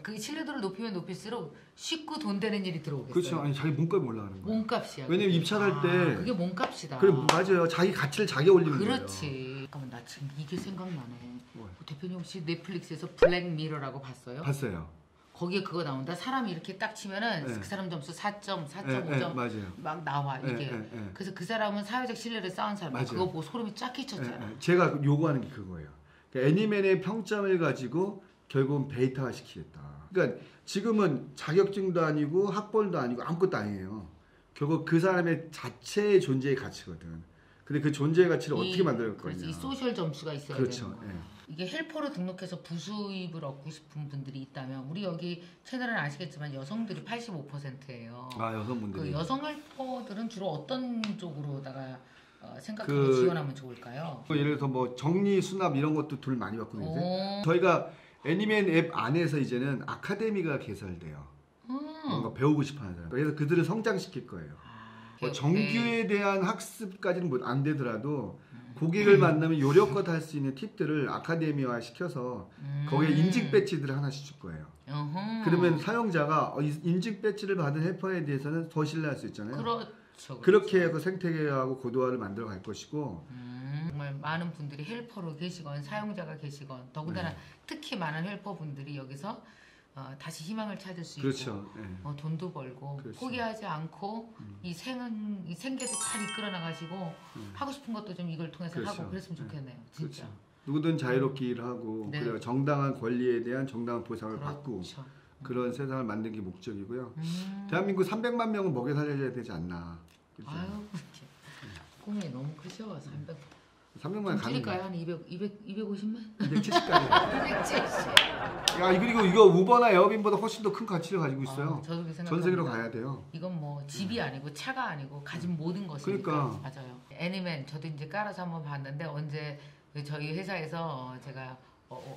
그 신뢰도를 높이면 높일수록 쉽고 돈 되는 일이 들어오겠어요. 그렇죠. 아니 자기 몸값이 올라가는 거예요. 몸값이야. 왜냐면 입찰할 때 그게 몸값이다. 그래 맞아요. 자기 가치를 자기가 올리는 거예요. 그렇지. 잠깐만 나 지금 이게 생각나네. 대표님 혹시 넷플릭스에서 블랙미러라고 봤어요? 봤어요. 거기에 그거 나온다. 사람이 이렇게 딱 치면은 그 사람 점수 4점, 4.5점 맞아요. 막 나와 이게. 그래서 그 사람은 사회적 신뢰를 쌓은 사람이야. 그거 보고 소름이 쫙 끼쳤잖아. 제가 요구하는 게 그거예요. 그러니까 애니맨의 평점을 가지고 결국은 베이터화 시키겠다. 그러니까 지금은 자격증도 아니고 학벌도 아니고 아무것도 아니에요. 결국 그 사람의 자체의 존재의 가치거든. 근데 그 존재의 가치를 어떻게 만들 거냐. 이 소셜 점수가 있어야 그렇죠. 되는 거야. 이게 헬퍼로 등록해서 부수입을 얻고 싶은 분들이 있다면 우리 여기 채널은 아시겠지만 여성들이 85%예요. 아 여성분들이. 그 여성 헬퍼들은 주로 어떤 쪽으로다가 생각하고 지원하면 좋을까요? 예를 들어서 뭐 정리 수납 이런 것도 돈 많이 받고 있는데 저희가 애니맨 앱 안에서 이제는 아카데미가 개설돼요. 뭔가 배우고 싶어하는 사람. 그래서 그들을 성장시킬 거예요. 뭐 정규에 대한 학습까지는 뭐 안 되더라도 고객을 만나면 요령껏 할 수 있는 팁들을 아카데미화 시켜서 거기에 인증 배지들을 하나씩 줄 거예요. 그러면 사용자가 인증 배지를 받은 헬퍼에 대해서는 더 신뢰할 수 있잖아요. 그렇죠. 그렇게 해서 생태계하고 고도화를 만들어 갈 것이고 정말 많은 분들이 헬퍼로 계시건 사용자가 계시건 더군다나 특히 많은 헬퍼분들이 여기서 다시 희망을 찾을 수 그렇죠. 있고 돈도 벌고 그렇죠. 포기하지 않고 이 생계도 잘 이끌어 나가시고 하고 싶은 것도 좀 이걸 통해서 그렇죠. 하고 그랬으면 좋겠네요. 진짜. 그렇죠. 누구든 자유롭게 일하고 그리고 정당한 권리에 대한 정당한 보상을 받고 그런 세상을 만든 게 목적이고요. 대한민국 300만 명은 먹여 살려야 되지 않나. 그렇죠? 아유 꿈이 너무 크셔. 300만 줄일까요? 한 250만? 270까지. 270. 야 그리고 이거 우버나 에어빈보다 훨씬 더 큰 가치를 가지고 있어요. 저도 그렇게 전 세계로 가야 돼요. 이건 뭐 집이 아니고 차가 아니고 가진 모든 것이니까. 그러니까. 맞아요. 애니맨 저도 이제 깔아서 한번 봤는데 언제 저희 회사에서 제가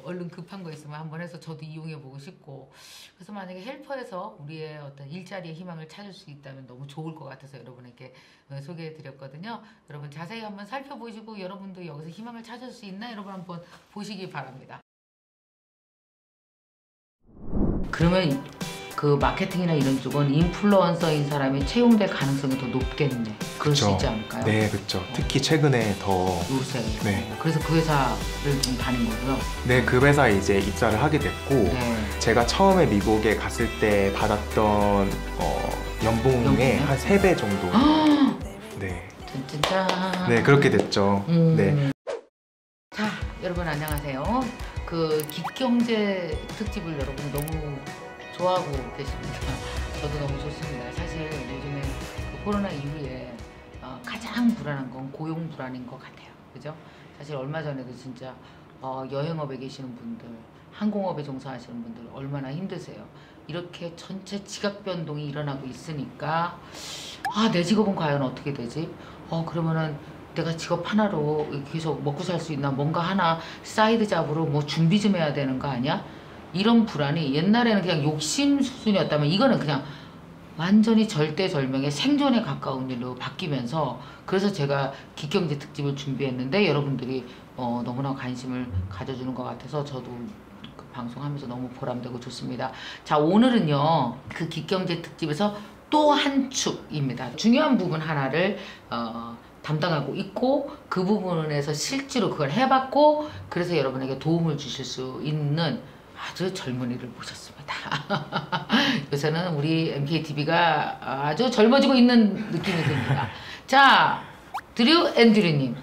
얼른 급한 거 있으면 한번 해서 저도 이용해 보고 싶고 그래서 만약에 헬퍼에서 우리의 어떤 일자리의 희망을 찾을 수 있다면 너무 좋을 것 같아서 여러분에게 소개해 드렸거든요. 여러분 자세히 한번 살펴보시고 여러분도 여기서 희망을 찾을 수 있나 여러분 한번 보시기 바랍니다. 그러면 그 마케팅이나 이런 쪽은 인플루언서인 사람이 채용될 가능성이 더 높겠네. 그럴 수 있지 않을까요? 네, 그렇죠. 특히 최근에 더 요새. 네. 그래서 그 회사를 좀 다닌 거고요. 네, 그 회사에 이제 입사를 하게 됐고 제가 처음에 미국에 갔을 때 받았던 연봉의 한 3배 정도. 네. 짠짠짠. 네, 그렇게 됐죠. 네. 자, 여러분 안녕하세요. 그 기경제 특집을 여러분 너무 좋아하고 계십니다. 저도 너무 좋습니다. 사실 요즘에 그 코로나 이후에 가장 불안한 건 고용 불안인 것 같아요. 그죠? 사실 얼마 전에도 진짜 여행업에 계시는 분들, 항공업에 종사하시는 분들 얼마나 힘드세요. 이렇게 전체 지각 변동이 일어나고 있으니까 내 직업은 과연 어떻게 되지? 그러면은 내가 직업 하나로 계속 먹고 살 수 있나? 뭔가 하나 사이드 잡으로 뭐 준비 좀 해야 되는 거 아니야? 이런 불안이 옛날에는 그냥 욕심 수준이었다면 이거는 그냥 완전히 절대절명의 생존에 가까운 일로 바뀌면서 그래서 제가 기경제 특집을 준비했는데 여러분들이 너무나 관심을 가져주는 것 같아서 저도 그 방송하면서 너무 보람되고 좋습니다. 자, 오늘은요 그 기경제 특집에서 또 한 축입니다. 중요한 부분 하나를 담당하고 있고 그 부분에서 실제로 그걸 해봤고 그래서 여러분에게 도움을 주실 수 있는 아주 젊은이를 모셨습니다. 요새는 우리 MKTV가 아주 젊어지고 있는 느낌이 듭니다. 자, 드류 앤드류님.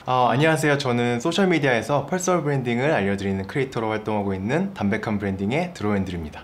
안녕하세요. 저는 소셜미디어에서 퍼스널 브랜딩을 알려드리는 크리에이터로 활동하고 있는 담백한 브랜딩의 드로앤드류입니다.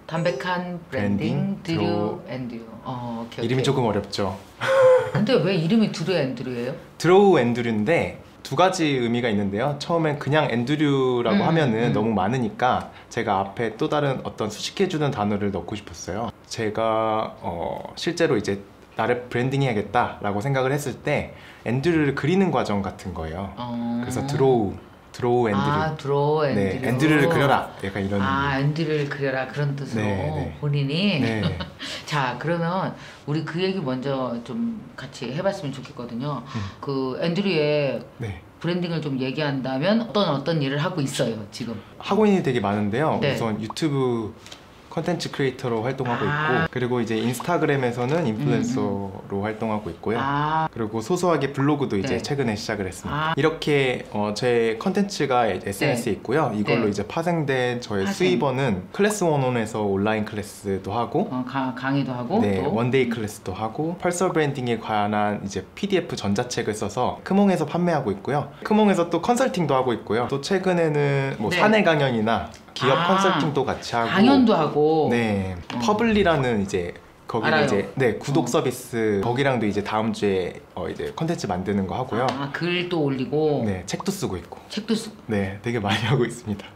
담백한 브랜딩 드로앤드류. 이름이 조금 어렵죠. 근데 왜 이름이 드로앤드류예요? 드로우앤드류인데 두 가지 의미가 있는데요. 처음엔 그냥 앤드류라고 하면은 너무 많으니까 제가 앞에 또 다른 어떤 수식해주는 단어를 넣고 싶었어요. 제가 실제로 이제 나를 브랜딩해야겠다 라고 생각을 했을 때 앤드류를 그리는 과정 같은 거예요. 그래서 드로우 앤드류. 드로우 앤드류. 네, 앤드류를 그려라. 약간 이런. 앤드류를 그려라. 그런 뜻으로 본인이. 네. 자, 그러면 우리 그 얘기 먼저 좀 같이 해봤으면 좋겠거든요. 그 앤드류의 브랜딩을 좀 얘기한다면 어떤 일을 하고 있어요, 지금? 하고 있는 일이 되게 많은데요. 우선 유튜브 컨텐츠 크리에이터로 활동하고 있고, 그리고 이제 인스타그램에서는 인플루언서로 활동하고 있고요. 그리고 소소하게 블로그도 이제 최근에 시작을 했습니다. 이렇게 제 컨텐츠가 SNS에 있고요. 이걸로 이제 파생된 저의 수입원은 클래스 101에서 온라인 클래스도 하고, 강의도 하고, 또 원데이 클래스도 하고, 퍼스널 브랜딩에 관한 이제 PDF 전자책을 써서 크몽에서 판매하고 있고요. 크몽에서 또 컨설팅도 하고 있고요. 또 최근에는 뭐 사내 강연이나 기업 컨설팅도 같이 하고, 강연도 하고, 퍼블리라는 이제 거기 이제 구독 어. 서비스 거기랑도 이제 다음 주에 이제 컨텐츠 만드는 거 하고요. 아, 글도 올리고, 네, 책도 쓰고 있고. 책도 쓰고. 네, 되게 많이 하고 있습니다.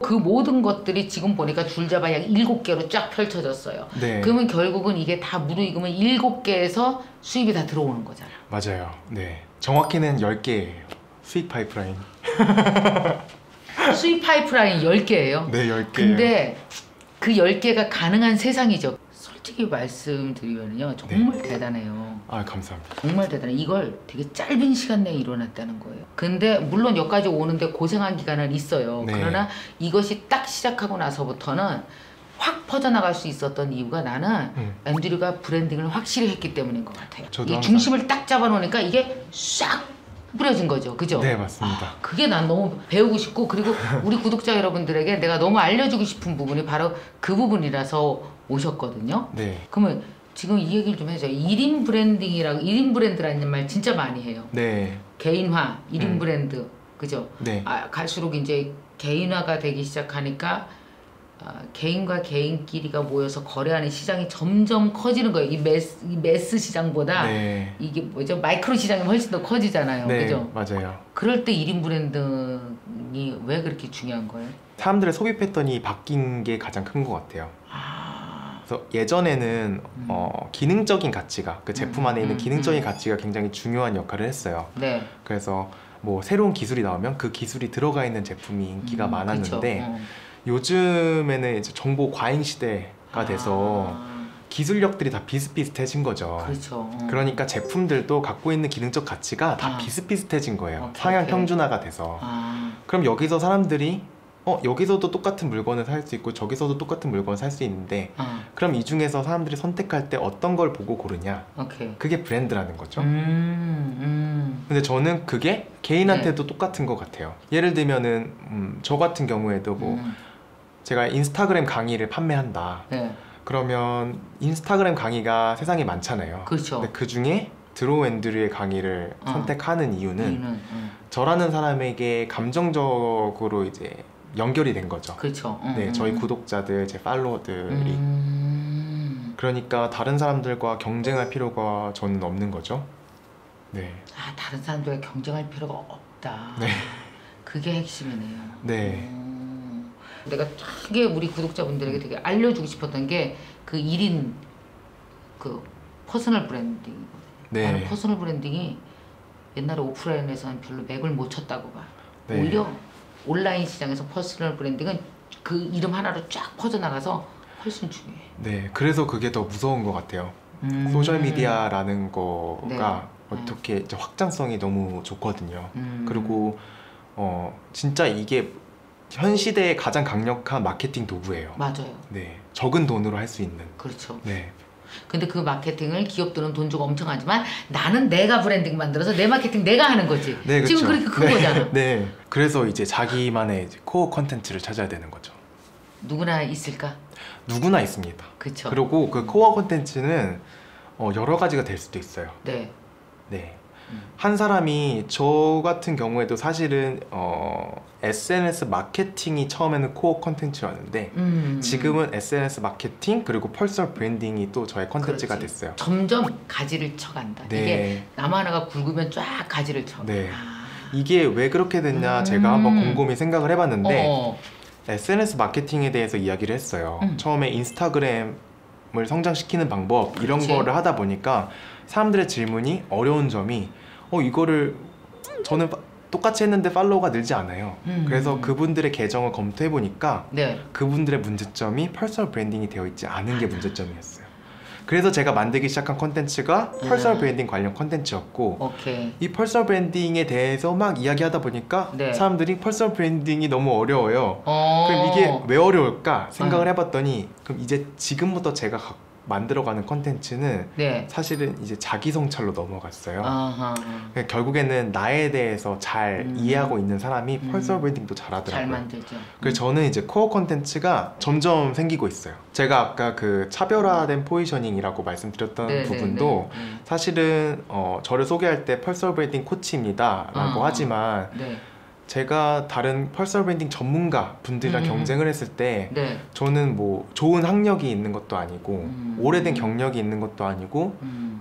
그 모든 것들이 지금 보니까 줄잡아 약 7개로 쫙 펼쳐졌어요. 네. 그러면 결국은 이게 다 무르익으면 7개에서 수입이 다 들어오는 거잖아요. 맞아요. 네. 정확히는 10개예요. 수익 파이프라인. 수입 파이프라인 10개예요. 네, 10개예요. 근데 그 10개가 가능한 세상이죠. 솔직히 말씀드리면요, 정말 대단해요. 아, 감사합니다. 정말 대단해. 이걸 되게 짧은 시간 내에 일어났다는 거예요. 근데 물론 여기까지 오는데 고생한 기간은 있어요. 네. 그러나 이것이 딱 시작하고 나서부터는 확 퍼져나갈 수 있었던 이유가 나는 앤드류가 브랜딩을 확실히 했기 때문인 것 같아요. 이 중심을 딱 잡아놓으니까 이게 싹 뿌려진 거죠. 그죠? 네, 맞습니다. 그게 난 너무 배우고 싶고, 그리고 우리 구독자 여러분들에게 내가 너무 알려주고 싶은 부분이 바로 그 부분이라서 오셨거든요. 네. 그러면 지금 이 얘기를 좀 해줘요. 1인 브랜딩이라고, 1인 브랜드라는 말 진짜 많이 해요. 네. 개인화, 1인 브랜드. 그죠? 네. 갈수록 이제 개인화가 되기 시작하니까 개인과 개인끼리가 모여서 거래하는 시장이 점점 커지는 거예요. 이 매스 시장보다 이게 뭐죠? 마이크로 시장이 훨씬 더 커지잖아요. 네, 그죠? 맞아요. 그럴 때 1인 브랜딩이 왜 그렇게 중요한 거예요? 사람들의 소비 패턴이 바뀐 게 가장 큰 것 같아요. 그래서 예전에는 기능적인 가치가, 그 제품 안에 있는 기능적인 가치가 굉장히 중요한 역할을 했어요. 네. 그래서 뭐 새로운 기술이 나오면 그 기술이 들어가 있는 제품이 인기가 많았는데 요즘에는 이제 정보 과잉 시대가 돼서 기술력들이 다 비슷비슷해진 거죠. 그렇죠. 그러니까 제품들도 갖고 있는 기능적 가치가 다 비슷비슷해진 거예요. 상향 평준화가 돼서. 그럼 여기서 사람들이 여기서도 똑같은 물건을 살 수 있고 저기서도 똑같은 물건을 살 수 있는데 그럼 이 중에서 사람들이 선택할 때 어떤 걸 보고 고르냐? 그게 브랜드라는 거죠. 근데 저는 그게 개인한테도 똑같은 것 같아요. 예를 들면은 저 같은 경우에도 뭐 제가 인스타그램 강의를 판매한다. 그러면 인스타그램 강의가 세상에 많잖아요. 그렇죠. 근데 그 중에 드로우앤드류의 강의를 선택하는 이유는 저라는 사람에게 감정적으로 이제 연결이 된 거죠. 그렇죠. 네, 저희 구독자들, 제 팔로워들이. 그러니까 다른 사람들과 경쟁할 필요가 저는 없는 거죠. 네. 다른 사람들과 경쟁할 필요가 없다. 네. 그게 핵심이네요. 네. 내가 되게 우리 구독자분들에게 되게 알려주고 싶었던 게 그 1인 그 퍼스널 브랜딩. 나는 퍼스널 브랜딩이 옛날에 오프라인에서는 별로 맥을 못 쳤다고 봐. 오히려 온라인 시장에서 퍼스널 브랜딩은 그 이름 하나로 쫙 퍼져나가서 훨씬 중요해. 네, 그래서 그게 더 무서운 것 같아요. 소셜미디어라는 거가 어떻게 이제 확장성이 너무 좋거든요. 그리고 진짜 이게 현 시대의 가장 강력한 마케팅 도구예요. 맞아요. 네, 적은 돈으로 할 수 있는. 그렇죠. 네. 근데 그 마케팅을 기업들은 돈 주고 엄청 하지만 나는 내가 브랜딩 만들어서 내 마케팅 내가 하는 거지. 네, 그렇죠. 지금 그렇게 큰 거잖아. 네. 그래서 이제 자기만의 코어 컨텐츠를 찾아야 되는 거죠. 누구나 있을까? 누구나 있습니다. 그렇죠. 그리고 그 코어 컨텐츠는 여러 가지가 될 수도 있어요. 네. 네. 한 사람이 저 같은 경우에도 사실은 SNS 마케팅이 처음에는 코어 컨텐츠였는데 지금은 SNS 마케팅 그리고 퍼스널 브랜딩이 또 저의 컨텐츠가 됐어요. 점점 가지를 쳐간다. 네. 이게 나무 하나가 굵으면 쫙 가지를 쳐. 네. 이게 왜 그렇게 됐냐 제가 한번 곰곰이 생각을 해봤는데 SNS 마케팅에 대해서 이야기를 했어요. 처음에 인스타그램을 성장시키는 방법 이런 거를 하다 보니까 사람들의 질문이 어려운 점이 이거를 저는 똑같이 했는데 팔로워가 늘지 않아요. 그래서 그분들의 계정을 검토해 보니까 그분들의 문제점이 퍼스널 브랜딩이 되어 있지 않은 게 문제점이었어요. 그래서 제가 만들기 시작한 콘텐츠가 퍼스널 브랜딩 관련 콘텐츠였고 이 퍼스널 브랜딩에 대해서 막 이야기하다 보니까 사람들이 퍼스널 브랜딩이 너무 어려워요. 그럼 이게 왜 어려울까 생각을 해봤더니 그럼 이제 지금부터 제가 만들어가는 콘텐츠는 사실은 이제 자기 성찰로 넘어갔어요. 결국에는 나에 대해서 잘 이해하고 있는 사람이 퍼스널 브랜딩도 잘하더라고요. 잘 만들죠. 그래서 저는 이제 코어 콘텐츠가 점점 생기고 있어요. 제가 아까 그 차별화된 포지셔닝이라고 말씀드렸던 부분도 사실은 저를 소개할 때 퍼스널 브랜딩 코치입니다 라고 하지만 제가 다른 퍼스널 브랜딩 전문가 분들이랑 경쟁을 했을 때 저는 뭐 좋은 학력이 있는 것도 아니고 오래된 경력이 있는 것도 아니고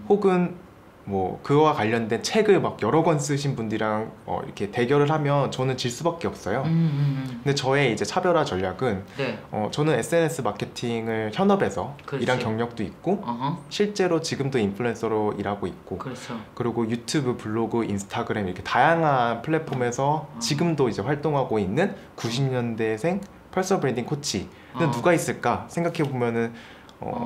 혹은 뭐 그와 관련된 책을 막 여러 권 쓰신 분들이랑 이렇게 대결을 하면 저는 질 수밖에 없어요. 근데 저의 이제 차별화 전략은 저는 SNS 마케팅을 현업에서 일한 경력도 있고 실제로 지금도 인플루엔서로 일하고 있고 그리고 유튜브, 블로그, 인스타그램 이렇게 다양한 플랫폼에서 지금도 이제 활동하고 있는 90년대생 퍼스널 브랜딩 코치는 누가 있을까 생각해 보면은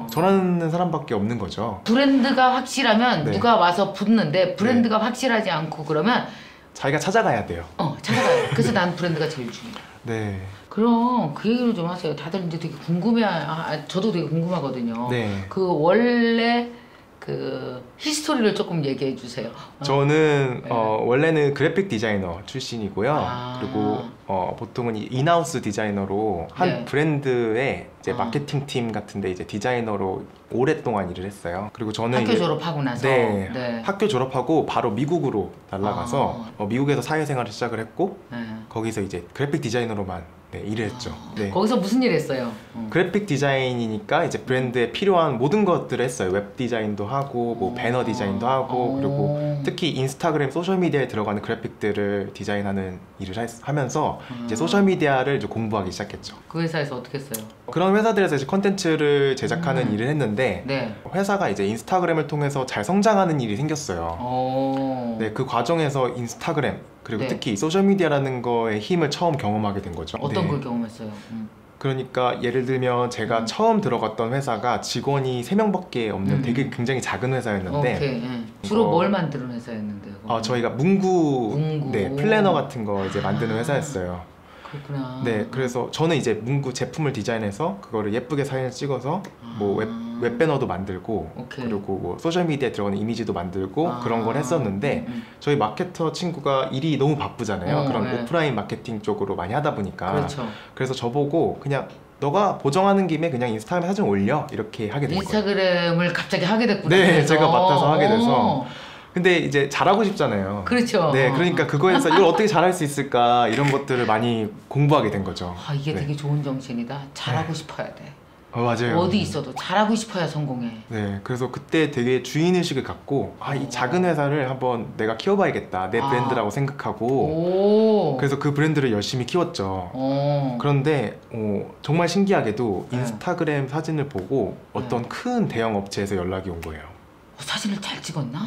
저라는 사람밖에 없는 거죠. 브랜드가 확실하면 누가 와서 붙는데 브랜드가 확실하지 않고 그러면 자기가 찾아가야 돼요. 찾아가요. 그래서 난 브랜드가 제일 중요해. 네. 그럼 그 얘기를 좀 하세요. 다들 이제 되게 저도 되게 궁금하거든요. 그 원래 그 히스토리를 조금 얘기해 주세요. 저는 원래는 그래픽 디자이너 출신이고요. 그리고 보통은 인하우스 디자이너로 한 브랜드의 이제 마케팅 팀 같은데 이제 디자이너로 오랫동안 일을 했어요. 그리고 저는 학교 졸업하고 나서 학교 졸업하고 바로 미국으로 날아가서 미국에서 사회생활을 시작을 했고 거기서 이제 그래픽 디자이너로만 일을 했죠. 거기서 무슨 일 했어요? 그래픽 디자인이니까 이제 브랜드에 필요한 모든 것들을 했어요. 웹 디자인도 하고 뭐 배너 디자인도 하고 그리고 특히 인스타그램 소셜미디어에 들어가는 그래픽들을 디자인하는 일을 하면서 이제 소셜미디어를 이제 공부하기 시작했죠. 그 회사에서 어떻게 했어요? 그런 회사들에서 이제 컨텐츠를 제작하는 일을 했는데 회사가 이제 인스타그램을 통해서 잘 성장하는 일이 생겼어요. 그 과정에서 인스타그램 그리고 특히 소셜미디어라는 거에 힘을 처음 경험하게 된 거죠. 어떤 걸 경험했어요? 그러니까 예를 들면 제가 처음 들어갔던 회사가 직원이 3명밖에 없는 되게 굉장히 작은 회사였는데 주로 뭘 만드는 회사였는데요? 저희가 문구 플래너 같은 거 이제 만드는 회사였어요. 그렇구나. 그래서 저는 이제 문구 제품을 디자인해서 그거를 예쁘게 사진을 찍어서 뭐 웹배너도 만들고 그리고 뭐 소셜미디어에 들어가는 이미지도 만들고 그런 걸 했었는데 저희 마케터 친구가 일이 너무 바쁘잖아요. 그런 오프라인 마케팅 쪽으로 많이 하다 보니까 그래서 저보고 그냥 너가 보정하는 김에 그냥 인스타그램에 사진 올려 이렇게 하게 된 거예요. 인스타그램을 갑자기 하게 됐구나. 제가 맡아서 하게 돼서 근데 이제 잘하고 싶잖아요. 그렇죠. 그러니까 그거에서 이걸 어떻게 잘할 수 있을까 이런 것들을 많이 공부하게 된 거죠. 이게 되게 좋은 정신이다. 잘하고 싶어야 돼. 맞아요. 어디 있어도 잘하고 싶어야 성공해. 그래서 그때 되게 주인의식을 갖고 이 작은 회사를 한번 내가 키워봐야겠다. 내 브랜드라고 생각하고 그래서 그 브랜드를 열심히 키웠죠. 그런데 정말 신기하게도 인스타그램 사진을 보고 어떤 큰 대형 업체에서 연락이 온 거예요. 사진을 잘 찍었나?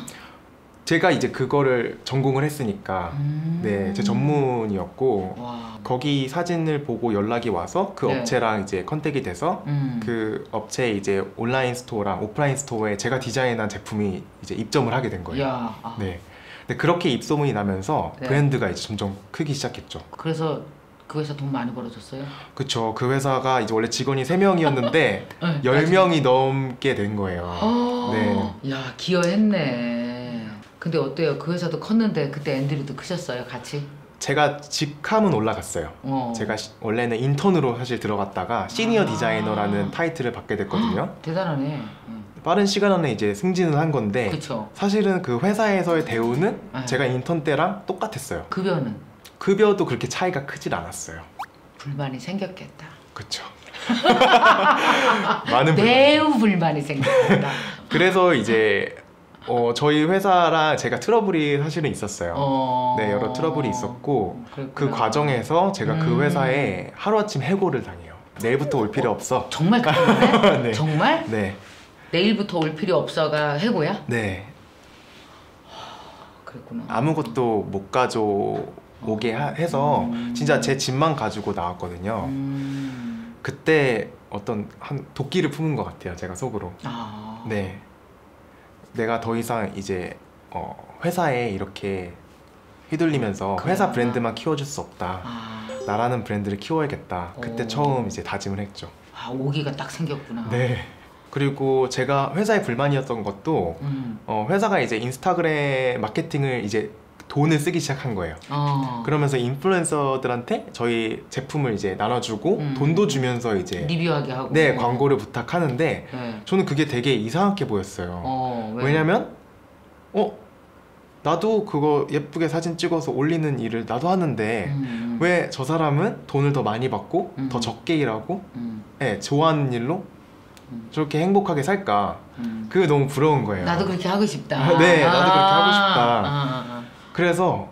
제가 이제 그거를 전공을 했으니까 네, 제 전문이었고 와. 거기 사진을 보고 연락이 와서 그 네. 업체랑 이제 컨택이 돼서 그 업체에 이제 온라인 스토어랑 오프라인 스토어에 제가 디자인한 제품이 이제 입점을 하게 된 거예요. 야. 네. 근데 그렇게 입소문이 나면서 네. 브랜드가 이제 점점 크기 시작했죠. 그래서 그 회사 돈 많이 벌어줬어요? 그쵸. 그 회사가 이제 원래 직원이 3명이었는데 네, 10명이 넘게 된 거예요. 네. 야, 기여했네. 근데 어때요? 그 회사도 컸는데 그때 앤드류도 크셨어요, 같이? 제가 직함은 올라갔어요. 제가 원래는 인턴으로 사실 들어갔다가 시니어 디자이너라는 타이틀을 받게 됐거든요. 대단하네. 빠른 시간 안에 이제 승진을 한 건데 그쵸. 사실은 그 회사에서의 대우는 제가 인턴 때랑 똑같았어요. 급여는? 급여도 그렇게 차이가 크질 않았어요. 불만이 생겼겠다. 그쵸. 많은 매우 불만이 생겼다. 그래서 이제 저희 회사랑 제가 트러블이 사실은 있었어요. 네, 여러 트러블이 있었고 그랬구나. 그 과정에서 제가 그 회사에 하루아침 해고를 당해요. 내일부터 올 필요 없어. 정말 그러네? 네. 정말? 네. 내일부터 올 필요 없어가 해고야? 네. 그랬구나. 아무것도 못 가져오게 해서 진짜 제 집만 가지고 나왔거든요. 그때 어떤 한 도끼를 품은 것 같아요. 제가 속으로. 네. 내가 더 이상 이제 회사에 이렇게 휘둘리면서 회사 브랜드만 키워줄 수 없다. 나라는 브랜드를 키워야겠다. 그때 처음 이제 다짐을 했죠. 오기가 딱 생겼구나. 네. 그리고 제가 회사에 불만이었던 것도 회사가 이제 인스타그램 마케팅을 이제 돈을 쓰기 시작한 거예요. 그러면서 인플루엔서들한테 저희 제품을 이제 나눠주고 돈도 주면서 이제 리뷰하게 하고 네, 광고를 부탁하는데 네. 저는 그게 되게 이상하게 보였어요. 왜냐면 나도 그거 예쁘게 사진 찍어서 올리는 일을 나도 하는데 왜 저 사람은 돈을 더 많이 받고 더 적게 일하고 네, 좋아하는 일로 저렇게 행복하게 살까? 그게 너무 부러운 거예요. 나도 그렇게 하고 싶다. 네, 나도 그렇게 하고 싶다. 그래서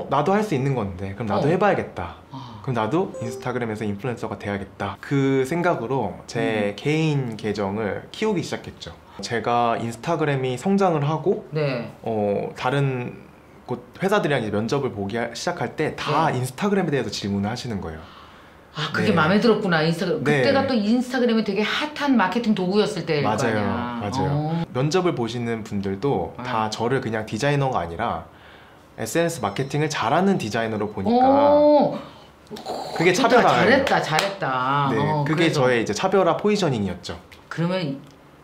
나도 할 수 있는 건데 그럼 나도 해봐야겠다. 그럼 나도 인스타그램에서 인플루엔서가 돼야겠다. 그 생각으로 제 개인 계정을 키우기 시작했죠. 제가 인스타그램이 성장을 하고 네. 다른 곳 회사들이랑 이제 면접을 보기 시작할 때 다 인스타그램에 대해서 질문을 하시는 거예요. 그게 네. 마음에 들었구나. 인스타그램. 네. 그때가 또 인스타그램이 되게 핫한 마케팅 도구였을 때일 거 아니야. 맞아요. 면접을 보시는 분들도 다 저를 그냥 디자이너가 아니라 SNS 마케팅을 잘하는 디자이너로 보니까 그게 차별화예요. 잘했다. 네, 그게 그래서. 저의 이제 차별화 포지셔닝이었죠. 그러면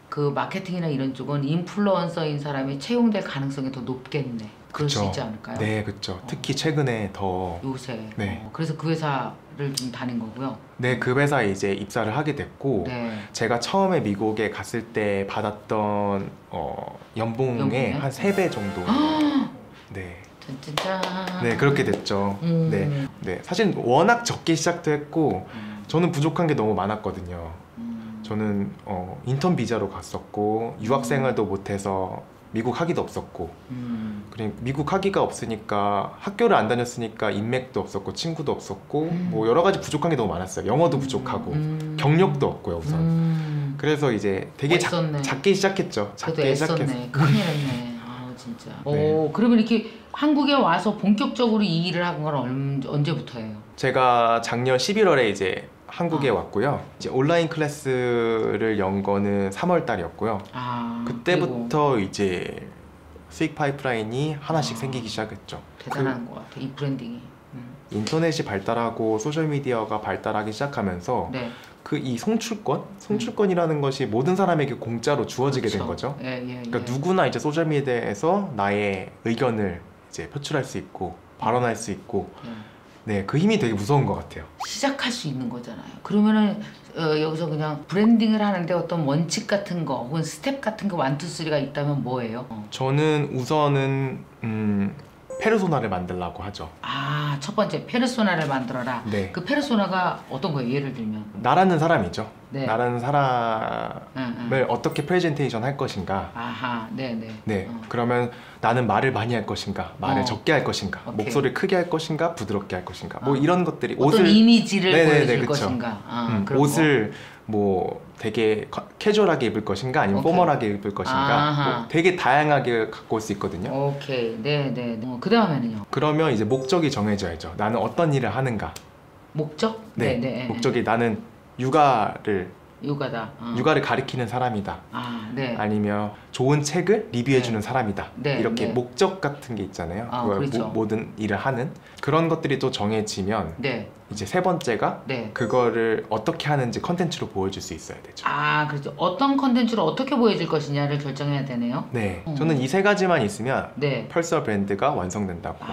그 마케팅이나 이런 쪽은 인플루언서인 사람이 채용될 가능성이 더 높겠네. 그럴 수 있지 않을까요? 네, 그렇죠. 특히 최근에 더 요새. 네. 그래서 그 회사를 좀 다닌 거고요. 네, 그 회사에 이제 입사를 하게 됐고 네. 제가 처음에 미국에 갔을 때 받았던 연봉의 한 3배 정도. 네. 짠짠짠. 네, 그렇게 됐죠. 네. 네. 사실 워낙 적게 시작도 했고 저는 부족한 게 너무 많았거든요. 저는 인턴 비자로 갔었고 유학생활도 못해서 미국 학위도 없었고 그리고 미국 학위가 없으니까 학교를 안 다녔으니까 인맥도 없었고 친구도 없었고 뭐 여러 가지 부족한 게 너무 많았어요. 영어도 부족하고 경력도 없고요 우선. 그래서 이제 되게 작게 시작했죠. 작게 시작했어요. 큰일 났네. 진짜. 네. 그러면 이렇게 한국에 와서 본격적으로 이 일을 한 건 언제부터예요? 제가 작년 11월에 이제 한국에 왔고요. 이제 온라인 클래스를 연 거는 3월 달이었고요. 그때부터 그리고. 이제 수익 파이프라인이 하나씩 생기기 시작했죠. 대단한 것 같아, 이 브랜딩이. 인터넷이 발달하고 소셜미디어가 발달하기 시작하면서 네. 이 송출권이라는 것이 모든 사람에게 공짜로 주어지게 된 거죠. 그러니까 누구나 이제 소셜미디어에서 나의 의견을 이제 표출할 수 있고 발언할 수 있고 네, 그 힘이 되게 무서운 것 같아요. 시작할 수 있는 거잖아요. 그러면은 여기서 그냥 브랜딩을 하는데 어떤 원칙 같은 거 혹은 스텝 같은 거 1, 2, 3가 있다면 뭐예요? 저는 우선은 페르소나를 만들라고 하죠. 첫 번째 페르소나를 만들어라. 네. 그 페르소나가 어떤 거예요? 예를 들면 나라는 사람이죠. 네. 나라는 사람을 어떻게 프레젠테이션 할 것인가. 네. 그러면 나는 말을 많이 할 것인가, 말을 적게 할 것인가, 오케이. 목소리를 크게 할 것인가, 부드럽게 할 것인가. 뭐 이런 것들이 어떤 이미지를 보여줄 것인가. 옷을 뭐 되게 캐주얼하게 입을 것인가 아니면 포멀하게 입을 것인가 뭐 되게 다양하게 갖고 올 수 있거든요. 오케이. 네네. 그 다음에는요? 그러면 이제 목적이 정해져야죠. 나는 어떤 일을 하는가. 목적? 네. 네네. 목적이 나는 육아를 가리키는 사람이다. 네. 아니면 좋은 책을 리뷰해주는 사람이다. 네. 이렇게 네. 목적 같은 게 있잖아요. 그걸 그렇죠. 모든 일을 하는 그런 것들이 또 정해지면 네. 이제 세 번째가 네. 그거를 어떻게 하는지 컨텐츠로 보여줄 수 있어야 되죠. 그렇죠. 어떤 컨텐츠로 어떻게 보여줄 것이냐를 결정해야 되네요. 네. 저는 이 세 가지만 있으면 네. 펄서 브랜드가 완성된다고.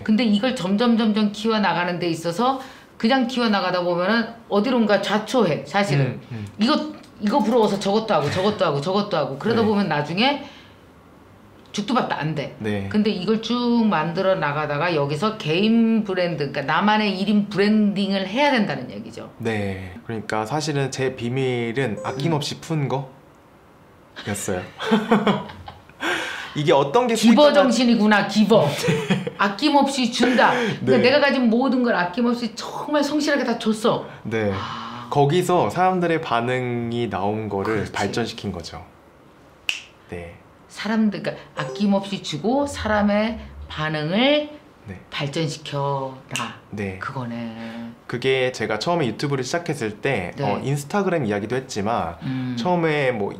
근데 이걸 점점 키워 나가는 데 있어서 그냥 키워 나가다 보면은 어디론가 좌초해 사실은. 이거 부러워서 저것도 하고 그러다 네. 보면 나중에 죽도 밥도 안 돼. 네. 근데 이걸 쭉 만들어 나가다가 여기서 개인 브랜드, 그러니까 나만의 1인 브랜딩을 해야 된다는 얘기죠. 네. 그러니까 사실은 제 비밀은 아낌없이 푼 거였어요. 이게 어떤 게 기버 정신이구나. 기버. 아낌없이 준다. 그러니까 네. 내가 가진 모든 걸 아낌없이 정말 성실하게 다 줬어. 네. 거기서 사람들의 반응이 나온 거를 그렇지. 발전시킨 거죠. 네. 사람들, 그러니까 아낌없이 주고 사람의 반응을 네. 발전시켜라. 네. 그거네. 그게 제가 처음에 유튜브를 시작했을 때 네. 인스타그램 이야기도 했지만 처음에 뭐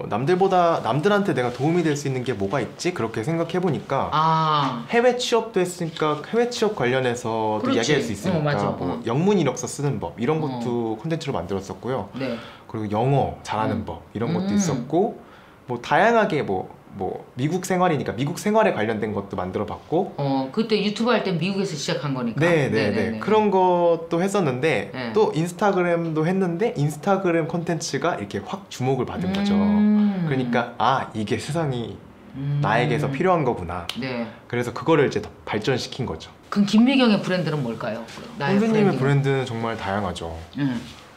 남들한테 내가 도움이 될 수 있는 게 뭐가 있지? 그렇게 생각해 보니까 해외 취업도 했으니까 해외 취업 관련해서도 그렇지. 이야기할 수 있으니까 맞아. 뭐 영문 이력서 쓰는 법 이런 것도 콘텐츠로 만들었었고요. 네. 그리고 영어 잘하는 법 이런 것도 있었고 뭐 다양하게 뭐 미국 생활이니까 미국 생활에 관련된 것도 만들어봤고 그때 유튜브 할 때 미국에서 시작한 거니까. 네네네 그런 것도 했었는데 네. 또 인스타그램도 했는데 인스타그램 콘텐츠가 이렇게 확 주목을 받은 거죠. 그러니까 이게 세상이 나에게서 필요한 거구나. 네. 그래서 그거를 이제 더 발전시킨 거죠. 그럼 김미경의 브랜드는 뭘까요? 선생님의 브랜드는 정말 다양하죠.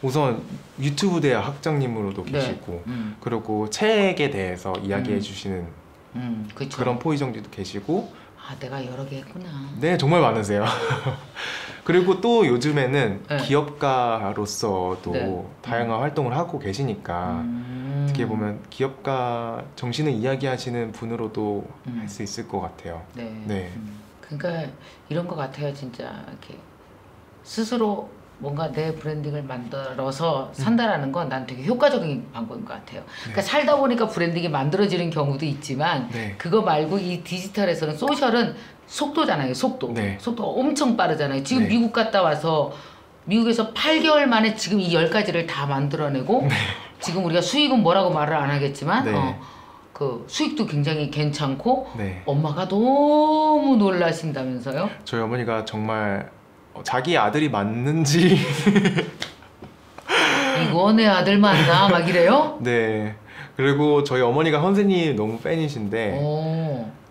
우선 유튜브 대학 학장님으로도 계시고 그리고 책에 대해서 이야기해 주시는 그쵸. 그런 포이정지도 계시고 내가 여러 개 했구나. 네 정말 많으세요. 그리고 또 요즘에는 네. 기업가로서도 네. 다양한 활동을 하고 계시니까 어떻게 보면 기업가 정신을 이야기하시는 분으로도 할 수 있을 것 같아요. 네. 네. 그러니까 이런 것 같아요. 진짜 이렇게 스스로 뭔가 내 브랜딩을 만들어서 산다라는 건 난 되게 효과적인 방법인 것 같아요. 그러니까 살다 보니까 브랜딩이 만들어지는 경우도 있지만 그거 말고 이 디지털에서는 소셜은 속도잖아요. 속도. 속도가 엄청 빠르잖아요. 지금 미국 갔다 와서 미국에서 8개월 만에 지금 이 10가지를 다 만들어내고 지금 우리가 수익은 뭐라고 말을 안 하겠지만 그 수익도 굉장히 괜찮고 엄마가 너무 놀라신다면서요? 저희 어머니가 정말 자기 아들이 맞는지 이거 내 아들 맞나? 막 이래요? 네. 그리고 저희 어머니가 선생님 너무 팬이신데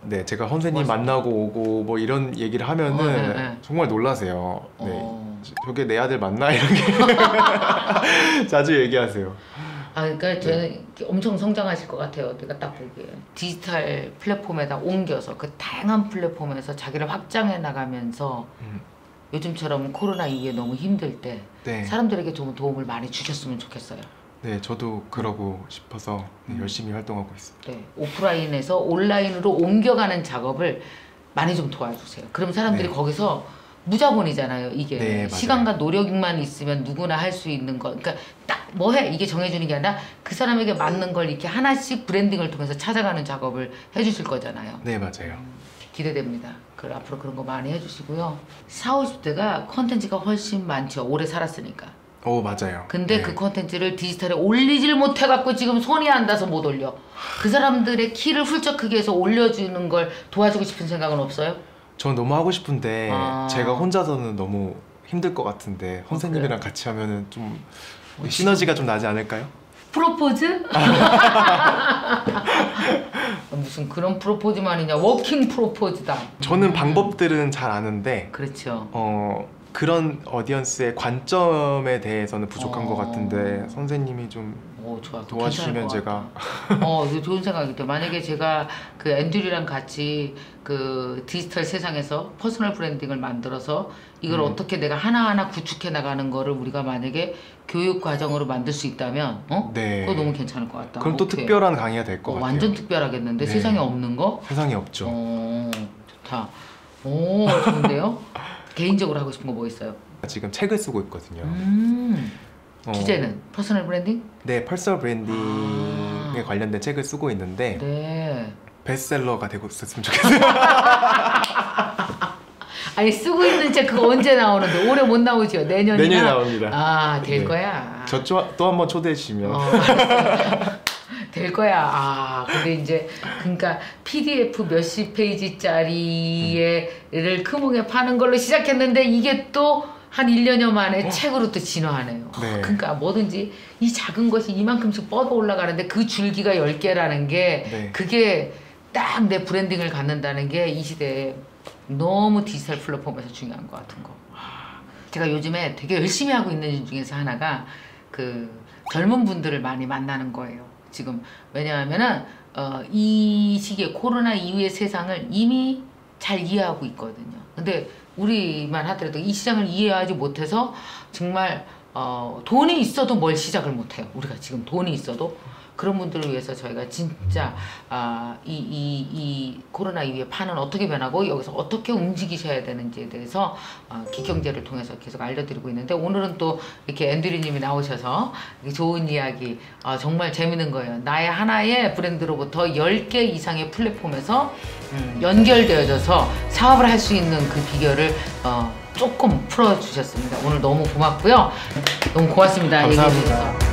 네, 제가 선생님 만나고 오고 뭐 이런 얘기를 하면은 정말 놀라세요. 저게 내 아들 맞나? 이렇게 자주 얘기하세요. 그러니까 저는 엄청 성장하실 것 같아요. 내가 딱 보기에 디지털 플랫폼에다 옮겨서 그 다양한 플랫폼에서 자기를 확장해 나가면서 요즘처럼 코로나 이후에 너무 힘들 때 사람들에게 좀 도움을 많이 주셨으면 좋겠어요. 네, 저도 그러고 싶어서 열심히 활동하고 있습니다. 네, 오프라인에서 온라인으로 옮겨가는 작업을 많이 좀 도와주세요. 그럼 사람들이 거기서 무자본이잖아요. 이게 시간과 노력만 있으면 누구나 할 수 있는 거. 그러니까 딱 뭐 해 이게 정해주는 게 아니라 그 사람에게 맞는 걸 이렇게 하나씩 브랜딩을 통해서 찾아가는 작업을 해주실 거잖아요. 네, 맞아요. 기대됩니다. 앞으로 그런 거 많이 해주시고요. 40, 50대가 컨텐츠가 훨씬 많죠. 오래 살았으니까. 맞아요. 근데 그 컨텐츠를 디지털에 올리질 못해갖고 지금 손이 안 닿아서 못 올려. 그 사람들의 키를 훌쩍 크게 해서 올려주는 걸 도와주고 싶은 생각은 없어요? 전 너무 하고 싶은데 제가 혼자서는 너무 힘들 것 같은데 선생님이랑 같이 하면은 좀 시너지가 좀 나지 않을까요? 프로포즈? 무슨 그런 프로포즈만이냐. 워킹 프로포즈다. 저는 방법들은 잘 아는데 그렇죠. 그런 어디언스의 관점에 대해서는 부족한 것 같은데 선생님이 좀 도와주시면 제가 이거 좋은 생각이다. 만약에 제가 그 앤드류랑 같이 그 디지털 세상에서 퍼스널 브랜딩을 만들어서 이걸 어떻게 내가 하나하나 구축해 나가는 거를 우리가 만약에 교육 과정으로 만들 수 있다면 네. 그거 너무 괜찮을 것 같다. 그럼 또 특별한 강의가 될 것 같아요. 완전 특별하겠는데 네. 세상에 없는 거? 세상에 없죠. 좋다. 좋은데요? 개인적으로 하고 싶은 거 뭐 있어요? 지금 책을 쓰고 있거든요. 주제는 퍼스널 브랜딩? 네, 퍼스널 브랜딩에 관련된 책을 쓰고 있는데 네. 베스트셀러가 되고 있었으면 좋겠어요. 아니 쓰고 있는 책 그거 언제 나오는데? 올해 못 나오죠? 내년이나? 내년에 나옵니다. 아, 될 거야. 저 또 한번 초대해 주시면. 될 거야. 근데 이제 그러니까 PDF 몇십 페이지짜리를 크몽에 파는 걸로 시작했는데 이게 또 한 1년여 만에 책으로 또 진화하네요. 네. 그러니까 뭐든지 이 작은 것이 이만큼씩 뻗어 올라가는데 그 줄기가 10개라는 게 네. 그게 딱 내 브랜딩을 갖는다는 게 이 시대에 너무 디지털 플랫폼에서 중요한 것 같은 거. 제가 요즘에 되게 열심히 하고 있는 일 중에서 하나가 그 젊은 분들을 많이 만나는 거예요. 지금 왜냐하면은 이 시기에 코로나 이후의 세상을 이미 잘 이해하고 있거든요. 근데 우리만 하더라도 이 시장을 이해하지 못해서 정말 돈이 있어도 뭘 시작을 못해요. 우리가 지금 돈이 있어도 그런 분들을 위해서 저희가 진짜 이 코로나 이후에 판은 어떻게 변하고 여기서 어떻게 움직이셔야 되는지에 대해서 기경제를 통해서 계속 알려드리고 있는데 오늘은 또 이렇게 앤드류님이 나오셔서 좋은 이야기 정말 재밌는 거예요. 나의 하나의 브랜드로부터 10개 이상의 플랫폼에서 연결되어져서 사업을 할 수 있는 그 비결을 조금 풀어주셨습니다. 오늘 너무 고맙고요. 너무 고맙습니다. 감사합니다.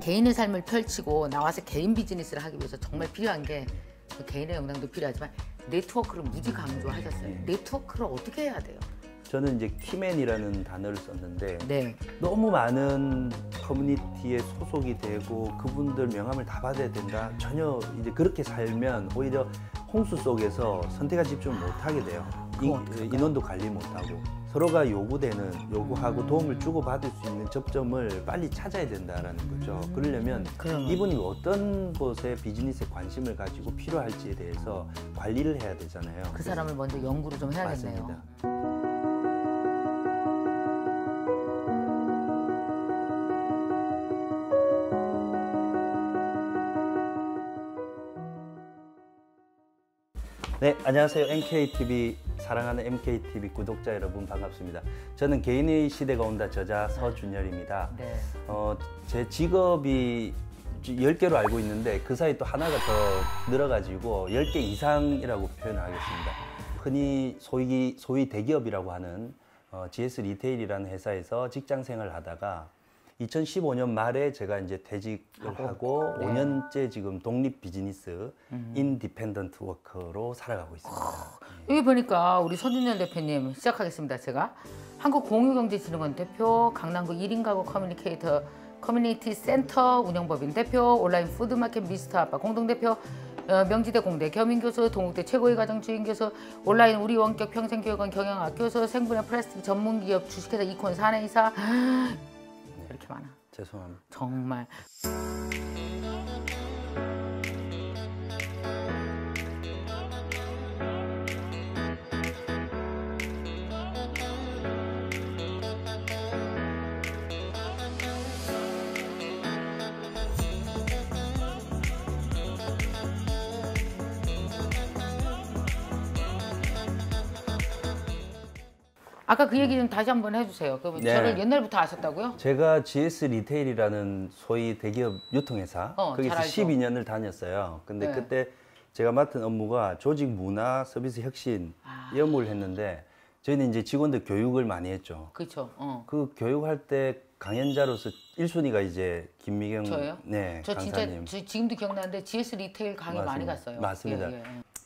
개인의 삶을 펼치고 나와서 개인 비즈니스를 하기 위해서 정말 필요한 게 개인의 역량도 필요하지만 네트워크를 무지 강조하셨어요. 네트워크를 어떻게 해야 돼요? 저는 이제 키맨이라는 단어를 썼는데 네. 너무 많은 커뮤니티에 소속이 되고 그분들 명함을 다 받아야 된다. 전혀 이제 그렇게 살면 오히려 홍수 속에서 선택과 집중을 못 하게 돼요. 인원도 관리 못 하고 서로가 요구하고 도움을 주고받을 수 있는 접점을 빨리 찾아야 된다라는 거죠. 그러려면 이분이 어떤 곳에 비즈니스에 관심을 가지고 필요할지에 대해서 관리를 해야 되잖아요. 그 사람을 먼저 연구를 좀 해야겠네요. 맞습니다. 네, 안녕하세요. MKTV 사랑하는 MKTV 구독자 여러분 반갑습니다. 저는 개인의 시대가 온다 저자 서준열입니다. 네. 제 직업이 10개로 알고 있는데 그 사이 또 하나가 더 늘어가지고 10개 이상이라고 표현하겠습니다. 흔히 소위 대기업이라고 하는 GS 리테일이라는 회사에서 직장 생활을 하다가 2015년 말에 제가 이제 퇴직을 하고 5년째 지금 독립 비즈니스 인디펜던트 워커로 살아가고 있습니다. 여기 보니까 우리 서준열 대표님 시작하겠습니다. 제가 한국공유경제진흥원 대표, 강남구 1인 가구 커뮤니케이터 커뮤니티 센터 운영법인 대표, 온라인 푸드마켓 미스터 아빠 공동대표, 명지대 공대 겸임교수, 동국대 최고의 가정주인교수, 온라인 우리 원격 평생교육원 경영학 교수, 생분해 플라스틱 전문기업 주식회사 이콘 사내이사. 이렇게 많아. 죄송합니다. 정말. 아까 그 얘기 좀 다시 한번 해주세요. 그럼 네. 저를 옛날부터 아셨다고요? 제가 GS 리테일이라는 소위 대기업 유통회사 거기서 12년을 다녔어요. 근데 그때 제가 맡은 업무가 조직 문화, 서비스 혁신 이 업무를 했는데 저희는 이제 직원들 교육을 많이 했죠. 그렇죠. 그 교육할 때 강연자로서 1순위가 이제 김미경 저요? 네, 저 강사님. 진짜 지금도 기억나는데 GS 리테일 강의 맞습니다. 많이 갔어요. 맞습니다.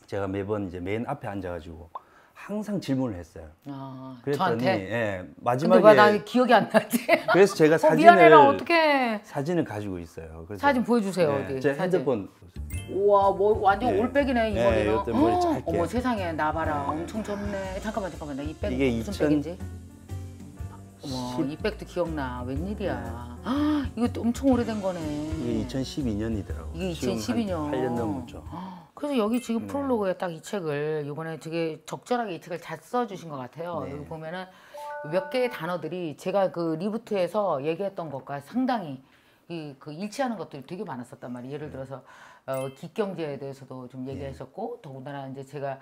제가 매번 이제 맨 앞에 앉아가지고 항상 질문을 했어요. 그랬더니 저한테? 예, 마지막에 근데 나 기억이 안 나지. 그래서 제가 미안해라, 어떡해. 사진을 가지고 있어요. 그래서 사진 보여주세요. 어디. 제 핸드폰. 우와, 뭐 완전 올백이네 이번에는. 머리 짧게. 어머 세상에, 나 봐라. 엄청 젊네. 잠깐만 나 이 백 이게 무슨 백인지. 어머, 이 백도 기억나. 웬일이야. 이거 엄청 오래된 거네. 이게 2012년이더라고. 이게 2012년. 8년 넘었죠. 그래서 여기 지금 프롤로그에 딱 이 책을 이번에 되게 적절하게 이 책을 잘 써주신 것 같아요. 여기 보면은 몇 개의 단어들이 제가 그 리부트에서 얘기했던 것과 상당히 그 일치하는 것들이 되게 많았었단 말이에요. 예를 들어서 기경제에 대해서도 좀 얘기하셨고, 더군다나 이제 제가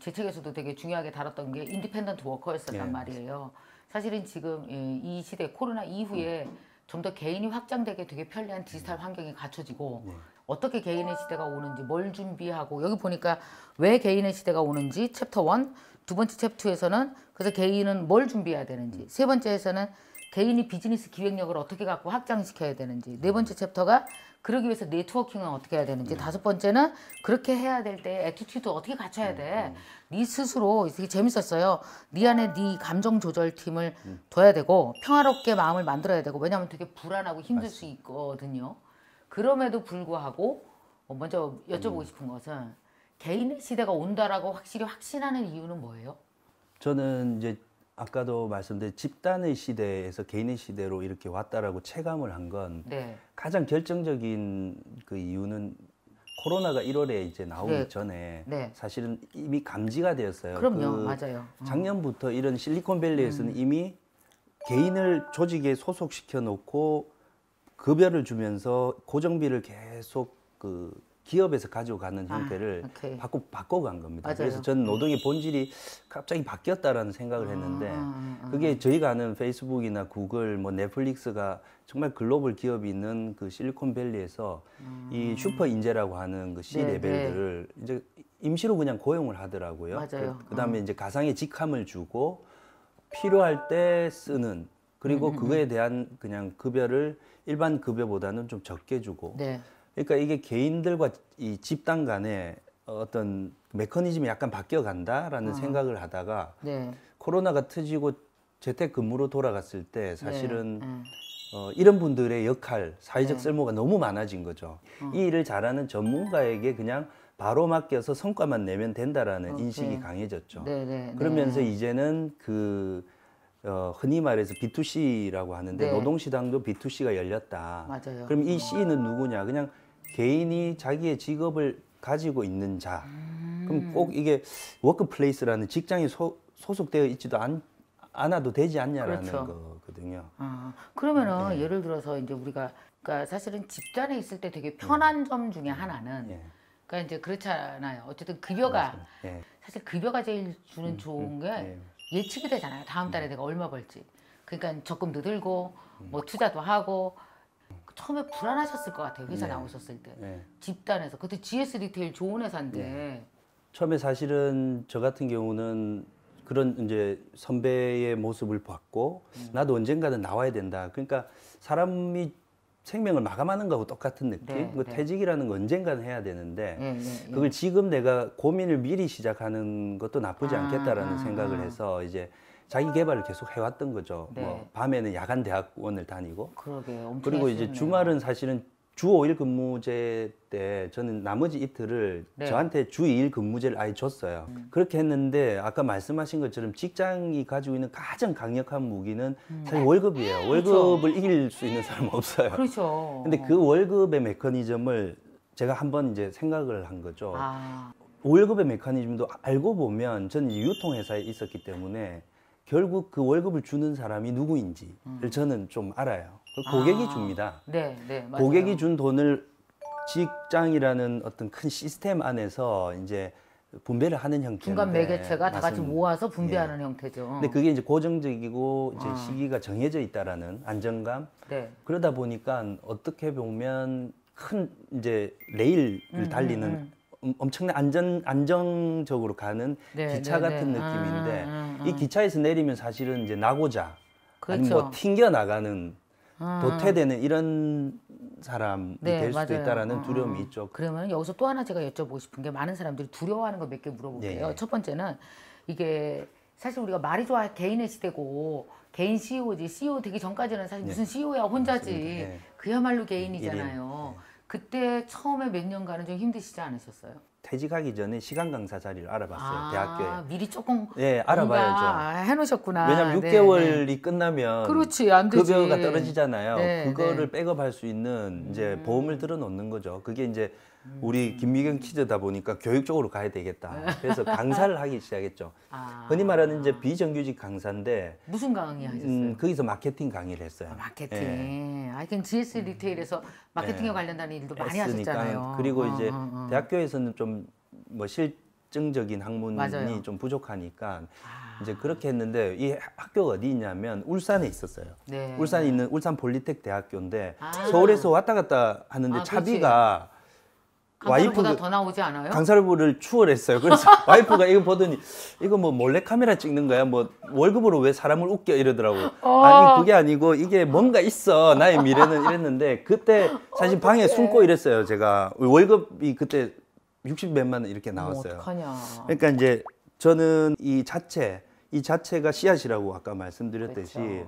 제 책에서도 되게 중요하게 다뤘던 게 인디펜던트 워커였었단 말이에요. 사실은 지금 이 시대 코로나 이후에 좀 더 개인이 확장되게 되게 편리한 디지털 환경이 갖춰지고 어떻게 개인의 시대가 오는지 뭘 준비하고, 여기 보니까 왜 개인의 시대가 오는지 챕터 1, 두 번째 챕터에서는 그래서 개인은 뭘 준비해야 되는지, 세 번째에서는 개인이 비즈니스 기획력을 어떻게 갖고 확장시켜야 되는지, 네 번째 챕터가 그러기 위해서 네트워킹은 어떻게 해야 되는지, 다섯 번째는 그렇게 해야 될 때 애티튜드 어떻게 갖춰야 돼. 네 스스로 되게 재밌었어요. 네 안에 네 감정 조절 팀을 둬야 되고 평화롭게 마음을 만들어야 되고, 왜냐하면 되게 불안하고 힘들 수 있거든요. 그럼에도 불구하고 먼저 여쭤보고 싶은 것은 개인의 시대가 온다라고 확실히 확신하는 이유는 뭐예요? 저는 이제 아까도 말씀드린 집단의 시대에서 개인의 시대로 이렇게 왔다라고 체감을 한 건 가장 결정적인 그 이유는 코로나가 1월에 이제 나오기 전에 사실은 이미 감지가 되었어요. 그럼요, 맞아요. 작년부터 이런 실리콘밸리에서는 이미 개인을 조직에 소속시켜 놓고 급여를 주면서 고정비를 계속 기업에서 가지고 가는 형태를 바꿔간 겁니다. 맞아요. 그래서 저는 노동의 본질이 갑자기 바뀌었다라는 생각을 했는데 그게 저희가 아는 페이스북이나 구글, 뭐 넷플릭스가 정말 글로벌 기업이 있는 그 실리콘밸리에서 이 슈퍼 인재라고 하는 그 C 레벨들을 이제 임시로 그냥 고용을 하더라고요. 맞아요. 그다음에 이제 가상의 직함을 주고 필요할 때 쓰는, 그리고 그거에 대한 그냥 급여를 일반 급여보다는 좀 적게 주고. 그러니까 이게 개인들과 이 집단 간의 어떤 메커니즘이 약간 바뀌어간다라는 생각을 하다가 코로나가 터지고 재택근무로 돌아갔을 때 사실은 이런 분들의 역할, 사회적 쓸모가 너무 많아진 거죠. 이 일을 잘하는 전문가에게 그냥 바로 맡겨서 성과만 내면 된다라는 인식이 강해졌죠. 그러면서 이제는 흔히 말해서 B2C라고 하는데 노동시장도 B2C가 열렸다. 맞아요. 그럼 이 C는 누구냐? 그냥 개인이 자기의 직업을 가지고 있는 자. 그럼 꼭 이게 워크플레이스라는 직장에 소속되어 있지도 않아도 되지 않냐라는 거거든요. 그러면은 예를 들어서 이제 우리가 그러니까 사실은 집단에 있을 때 되게 편한 점 중에 하나는 그러니까 이제 그렇잖아요. 어쨌든 급여가 사실 급여가 제일 주는 좋은 게 예측이 되잖아요. 다음 달에 내가 얼마 벌지. 그러니까 적금도 들고 뭐 투자도 하고. 처음에 불안하셨을 것 같아요. 회사 나오셨을 때. 집단에서. 그때 GS 리테일 좋은 회사인데. 처음에 사실은 저 같은 경우는 그런 이제 선배의 모습을 봤고 나도 언젠가는 나와야 된다. 그러니까 사람이 생명을 마감하는 거하고 똑같은 느낌. 퇴직이라는 건 언젠가는 해야 되는데 그걸 지금 내가 고민을 미리 시작하는 것도 나쁘지 않겠다라는 생각을 해서 이제 자기 개발을 계속 해왔던 거죠. 뭐 밤에는 야간 대학원을 다니고, 그리고 이제 주말은 사실은 주 5일 근무제 때 저는 나머지 이틀을 저한테 주 2일 근무제를 아예 줬어요. 그렇게 했는데 아까 말씀하신 것처럼 직장이 가지고 있는 가장 강력한 무기는 사실 월급이에요. 월급을 이길 수 있는 사람은 없어요. 그렇죠. 근데 그 월급의 메커니즘을 제가 한번 이제 생각을 한 거죠. 월급의 메커니즘도 알고 보면 저는 유통회사에 있었기 때문에 결국 그 월급을 주는 사람이 누구인지를 저는 좀 알아요. 고객이 줍니다. 맞아요. 고객이 준 돈을 직장이라는 어떤 큰 시스템 안에서 이제 분배를 하는 형태인데 중간 매개체가 다 같이 모아서 분배하는 형태죠. 근데 그게 이제 고정적이고 이제 시기가 정해져 있다라는 안정감. 그러다 보니까 어떻게 보면 큰 이제 레일을 달리는 엄청난 안정적으로 가는 기차 같은 느낌인데 이 기차에서 내리면 사실은 이제 나고자 아니면 뭐 튕겨 나가는 도태되는 이런 사람이 될 수도 있다라는 두려움이 있죠. 그러면 여기서 또 하나 제가 여쭤보고 싶은 게 많은 사람들이 두려워하는 거 몇 개 물어볼게요. 첫 번째는 이게 사실 우리가 말이 좋아 개인의 시대고 개인 CEO지. CEO 되기 전까지는 사실 무슨 CEO야 혼자지. 그야말로 개인이잖아요. 그때 처음에 몇 년간은 좀 힘드시지 않으셨어요? 퇴직하기 전에 시간 강사 자리를 알아봤어요. 대학교에. 미리 조금 알아봐야죠. 해놓으셨구나. 왜냐면 6개월이 끝나면 그렇지, 안 되지. 급여가 떨어지잖아요. 그거를 백업할 수 있는 이제 보험을 들어놓는 거죠. 그게 이제 우리 김미경 퀴즈다 보니까 교육적으로 가야 되겠다. 그래서 강사를 하기 시작했죠. 흔히 말하는 이제 비정규직 강사인데 무슨 강의 하셨어요? 거기서 마케팅 강의를 했어요. 마케팅. 하여튼 GS 리테일에서 마케팅에 관련된 일도 많이 하셨잖아요. 그리고 이제 대학교에서는 좀 뭐 실증적인 학문이 좀 부족하니까 이제 그렇게 했는데 이 학교가 어디 있냐면 울산에 있었어요. 울산에 있는 울산 폴리텍 대학교인데 서울에서 왔다 갔다 하는데 차비가 와이프보다 더 나오지 않아요? 강사를 추월했어요. 그래서 와이프가 이거 보더니 이거 뭐 몰래 카메라 찍는 거야? 뭐 월급으로 왜 사람을 웃겨 이러더라고. 아니 그게 아니고 이게 뭔가 있어 나의 미래는 이랬는데 그때 사실 방에 숨고 이랬어요. 제가 월급이 그때 60몇만 원 이렇게 나왔어요. 어떡하냐. 그러니까 이제 저는 이 자체가 씨앗이라고 아까 말씀드렸듯이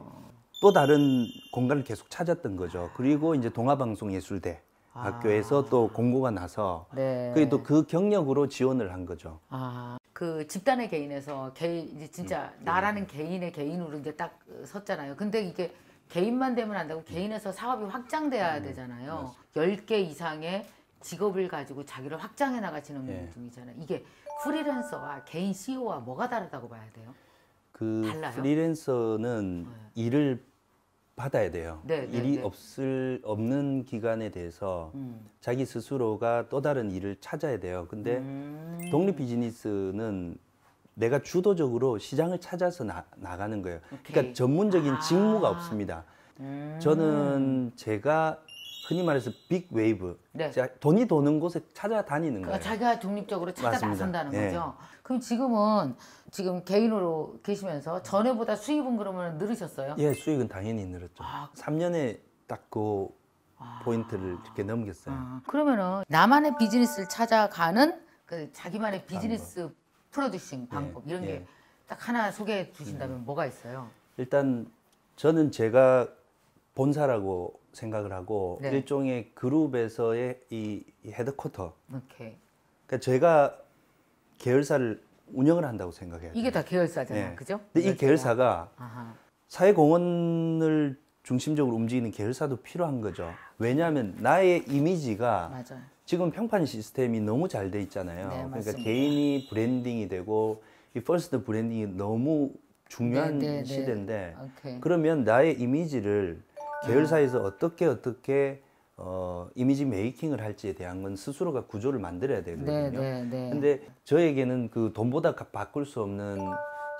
또 다른 공간을 계속 찾았던 거죠. 그리고 이제 동아방송예술대 학교에서 또 공고가 나서 그리고 또 그 경력으로 지원을 한 거죠. 그 집단의 개인에서 이제 진짜 나라는 개인의 개인으로 이제 딱 섰잖아요. 근데 이게 개인만 되면 안 되고 개인에서 사업이 확장돼야 되잖아요. 10개 이상의 직업을 가지고 자기를 확장해 나가시는 중이잖아요. 이게 프리랜서와 개인 CEO와 뭐가 다르다고 봐야 돼요? 달라요? 프리랜서는 일을 받아야 돼요. 일이 없는 기간에 대해서 자기 스스로가 또 다른 일을 찾아야 돼요. 근데 독립 비즈니스는 내가 주도적으로 시장을 찾아서 나가는 거예요. 그러니까 전문적인 직무가 없습니다. 저는 제가 흔히 말해서 빅 웨이브, 돈이 도는 곳에 찾아다니는 거예요. 자기가 독립적으로 찾아 나선다는 거죠. 그럼 지금 개인으로 계시면서 전에보다 수입은 그러면 늘으셨어요? 예, 수익은 당연히 늘었죠. 3년에 딱 그 포인트를 이렇게 넘겼어요. 그러면은 나만의 비즈니스를 찾아가는 그 자기만의 비즈니스 프로듀싱 방법 이런 게 딱 하나 소개해 주신다면 뭐가 있어요? 일단 저는 제가 본사라고 생각을 하고 일종의 그룹에서의 이 헤드쿼터. 그러니까 제가 계열사를 운영을 한다고 생각해요. 이게 다 계열사잖아요, 그죠? 근데 이 계열사가 사회공헌을 중심적으로 움직이는 계열사도 필요한 거죠. 왜냐하면 나의 이미지가 지금 평판 시스템이 너무 잘 돼 있잖아요. 그러니까 맞습니다. 개인이 브랜딩이 되고 이 퍼스트 브랜딩이 너무 중요한 시대인데 그러면 나의 이미지를 계열사에서 어떻게 이미지 메이킹을 할지에 대한 건 스스로가 구조를 만들어야 되거든요. 근데 저에게는 그 돈보다 바꿀 수 없는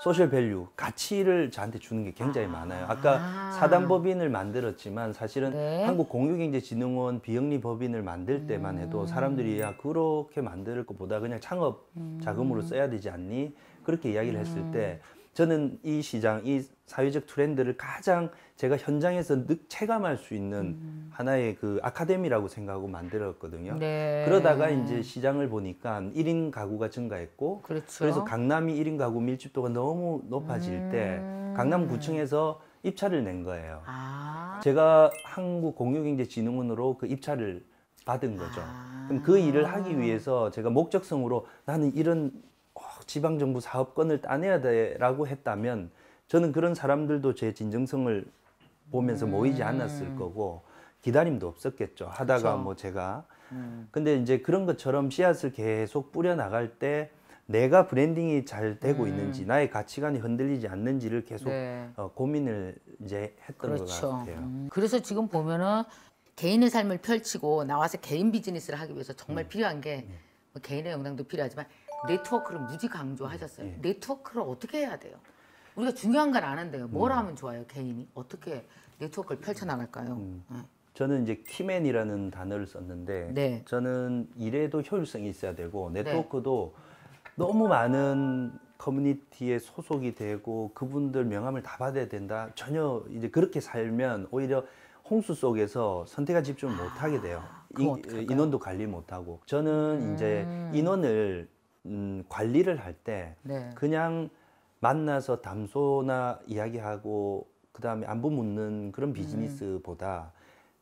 소셜 밸류, 가치를 저한테 주는 게 굉장히 많아요. 아까 사단법인을 만들었지만 사실은 한국공유경제진흥원 비영리 법인을 만들 때만 해도 사람들이 야 그렇게 만들 것보다 그냥 창업 자금으로 써야 되지 않니? 그렇게 이야기를 했을 때 저는 이 시장, 이 사회적 트렌드를 가장 제가 현장에서 체감할 수 있는 하나의 그 아카데미라고 생각하고 만들었거든요. 그러다가 이제 시장을 보니까 1인 가구가 증가했고 그래서 강남이 1인 가구 밀집도가 너무 높아질 때 강남구청에서 입찰을 낸 거예요. 제가 한국공유경제진흥원으로 그 입찰을 받은 거죠. 그럼 그 일을 하기 위해서 제가 목적성으로 나는 이런 지방정부 사업권을 따내야 돼라고 했다면 저는 그런 사람들도 제 진정성을 보면서 모이지 않았을 거고 기다림도 없었겠죠. 하다가 뭐 제가 근데 이제 그런 것처럼 씨앗을 계속 뿌려 나갈 때 내가 브랜딩이 잘 되고 있는지 나의 가치관이 흔들리지 않는지를 계속 고민을 이제 했던 것 같아요. 그래서 지금 보면은 개인의 삶을 펼치고 나와서 개인 비즈니스를 하기 위해서 정말 필요한 게 뭐 개인의 영향도 필요하지만 네트워크를 무지 강조하셨어요. 네트워크를 어떻게 해야 돼요? 우리가 중요한 건 아는데요. 뭘 하면 좋아요, 개인이? 어떻게 네트워크를 펼쳐나갈까요? 저는 이제 키맨이라는 단어를 썼는데 저는 일에도 효율성이 있어야 되고 네트워크도 너무 많은 커뮤니티에 소속이 되고 그분들 명함을 다 받아야 된다. 전혀 이제 그렇게 살면 오히려 홍수 속에서 선택과 집중을 못하게 돼요. 인원도 관리 못하고. 저는 이제 인원을 관리를 할 때 네. 그냥 만나서 담소나 이야기하고 그 다음에 안부 묻는 그런 비즈니스보다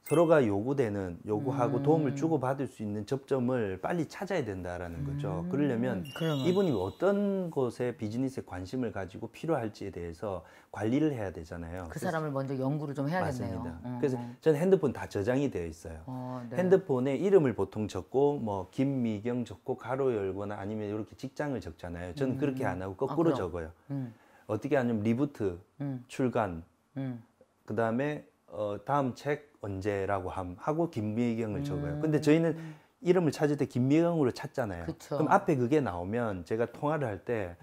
서로가 요구하고 도움을 주고받을 수 있는 접점을 빨리 찾아야 된다라는 거죠. 그러려면 이분이 어떤 곳에 비즈니스에 관심을 가지고 필요할지에 대해서 관리를 해야 되잖아요. 그 사람을 먼저 연구를 좀 해야겠네요. 맞습니다. 그래서 저는 핸드폰 다 저장이 되어 있어요. 네. 핸드폰에 이름을 보통 적고 뭐 김미경 적고 가로 열거나 아니면 이렇게 직장을 적잖아요. 저는 그렇게 안 하고 거꾸로 적어요. 어떻게 하냐면 리부트, 출간, 그 다음에 다음 책 언제라고 하고 김미경을 적어요. 근데 저희는 이름을 찾을 때 김미경으로 찾잖아요. 그쵸. 그럼 앞에 그게 나오면 제가 통화를 할 때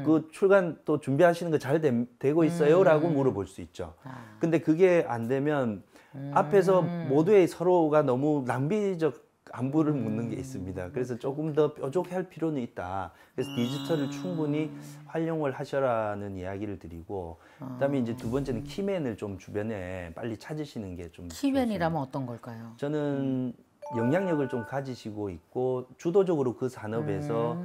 그 출간 또 준비하시는 거 잘 되고 있어요? 라고 물어볼 수 있죠. 근데 그게 안 되면 앞에서 모두의 서로가 너무 낭비적 안부를 묻는 게 있습니다. 그래서 조금 더 뾰족할 필요는 있다. 그래서 디지털을 충분히 활용을 하셔라는 이야기를 드리고, 그다음에 이제 두 번째는 키맨을 좀 주변에 빨리 찾으시는 게 좀 키맨이라면 어떤 걸까요? 저는 영향력을 좀 가지시고 있고 주도적으로 그 산업에서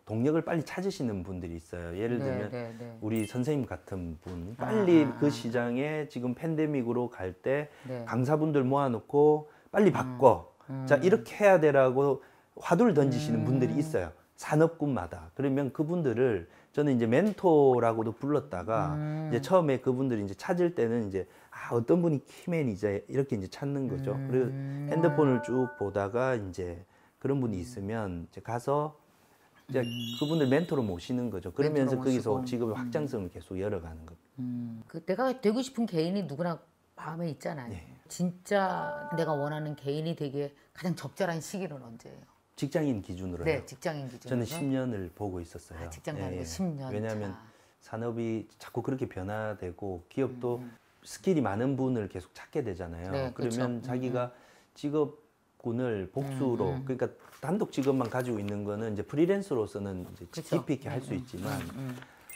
동력을 빨리 찾으시는 분들이 있어요. 예를 들면 우리 선생님 같은 분 빨리 그 시장에 지금 팬데믹으로 갈 때 강사분들 모아놓고 빨리 바꿔. 자, 이렇게 해야 되라고 화두를 던지시는 분들이 있어요. 산업군마다. 그러면 그분들을 저는 이제 멘토라고도 불렀다가 이제 처음에 그분들이 이제 찾을 때는 이제 어떤 분이 키맨 이제 이렇게 이제 찾는 거죠. 그리고 핸드폰을 쭉 보다가 이제 그런 분이 있으면 이제 가서 이제 그분들 멘토로 모시는 거죠. 그러면서 거기서 직업의 확장성을 계속 열어가는 겁니다. 그 내가 되고 싶은 개인이 누구나 마음에 있잖아요. 네. 진짜 내가 원하는 개인이 되기에 가장 적절한 시기는 언제예요? 직장인 기준으로요? 네, 직장인 기준으로. 저는 10년을 보고 있었어요. 직장 다니고 10년. 왜냐하면 산업이 자꾸 그렇게 변화되고 기업도 스킬이 많은 분을 계속 찾게 되잖아요. 네, 그러면 그쵸. 자기가 직업군을 복수로 그러니까 단독 직업만 가지고 있는 거는 이제 프리랜서로서는 이제 깊이 있게 할 수 있지만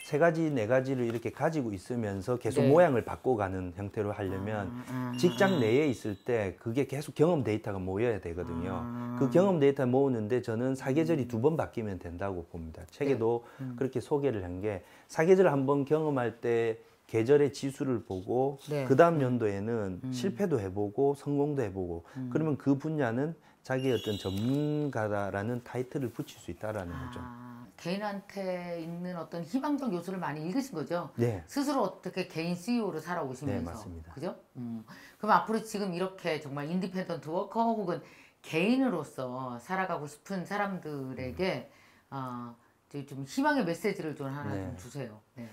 세 가지, 네 가지를 이렇게 가지고 있으면서 계속 모양을 바꿔가는 형태로 하려면 직장 내에 있을 때 그게 계속 경험 데이터가 모여야 되거든요. 그 경험 데이터 모으는데 저는 사계절이 2번 바뀌면 된다고 봅니다. 책에도 그렇게 소개를 한 게 사계절을 한번 경험할 때 계절의 지수를 보고 그 다음 연도에는 실패도 해보고 성공도 해보고 그러면 그 분야는 자기의 어떤 전문가다라는 타이틀을 붙일 수 있다라는 거죠. 개인한테 있는 어떤 희망적 요소를 많이 읽으신 거죠? 네. 스스로 어떻게 개인 CEO로 살아오시면서. 네, 맞습니다. 그죠? 그럼 앞으로 지금 이렇게 정말 인디펜던트 워커 혹은 개인으로서 살아가고 싶은 사람들에게 좀 희망의 메시지를 좀 하나 좀 주세요. 네.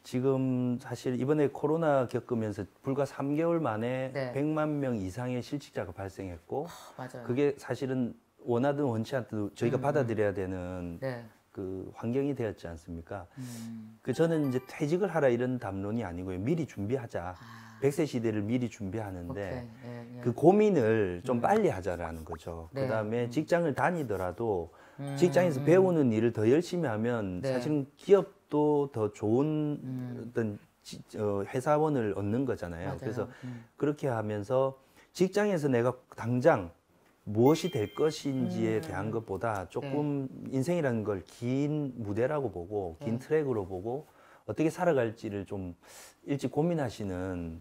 지금 사실 이번에 코로나 겪으면서 불과 3개월 만에 100만 명 이상의 실직자가 발생했고 맞아요. 그게 사실은 원하든 원치 않든 저희가 받아들여야 되는 그 환경이 되었지 않습니까? 저는 이제 퇴직을 하라 이런 담론이 아니고요. 미리 준비하자. 100세 시대를 미리 준비하는데 그 고민을 좀 빨리 하자라는 거죠. 그다음에 직장을 다니더라도 직장에서 배우는 일을 더 열심히 하면 사실은 기업도 더 좋은 어떤 회사원을 얻는 거잖아요. 맞아요. 그래서 그렇게 하면서 직장에서 내가 당장 무엇이 될 것인지에 대한 것보다 조금 인생이라는 걸 긴 무대라고 보고 긴 트랙으로 보고 어떻게 살아갈지를 좀 일찍 고민하시는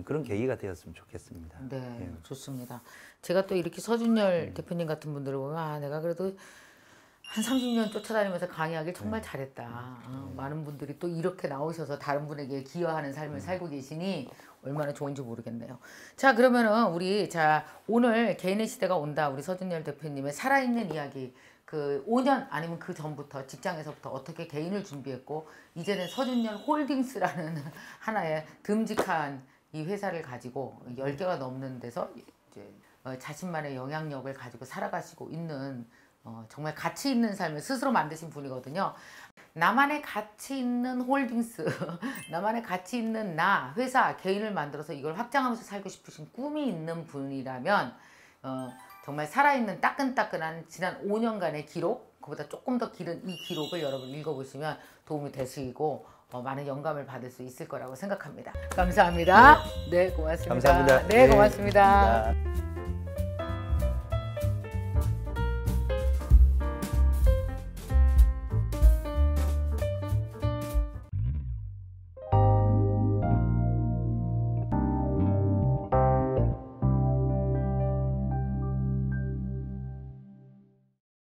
그런 계기가 되었으면 좋겠습니다. 네, 좋습니다. 제가 또 이렇게 서준열 대표님 같은 분들을 보면 내가 그래도 한 30년 쫓아다니면서 강의하길 정말 잘했다. 많은 분들이 또 이렇게 나오셔서 다른 분에게 기여하는 삶을 살고 계시니 얼마나 좋은지 모르겠네요. 자, 그러면은 우리 오늘 개인의 시대가 온다. 우리 서준열 대표님의 살아있는 이야기. 그 5년 아니면 그 전부터 직장에서부터 어떻게 개인을 준비했고 이제는 서준열 홀딩스라는 하나의 듬직한 이 회사를 가지고 10개가 넘는 데서 이제 자신만의 영향력을 가지고 살아가시고 있는 정말 가치 있는 삶을 스스로 만드신 분이거든요. 나만의 가치 있는 홀딩스, 나만의 가치 있는 나, 회사, 개인을 만들어서 이걸 확장하면서 살고 싶으신 꿈이 있는 분이라면 정말 살아있는 따끈따끈한 지난 5년간의 기록, 그보다 조금 더 길은 이 기록을 여러분 읽어보시면 도움이 되시고 많은 영감을 받을 수 있을 거라고 생각합니다. 감사합니다. 네, 고맙습니다. 감사합니다. 네, 고맙습니다. 고맙습니다.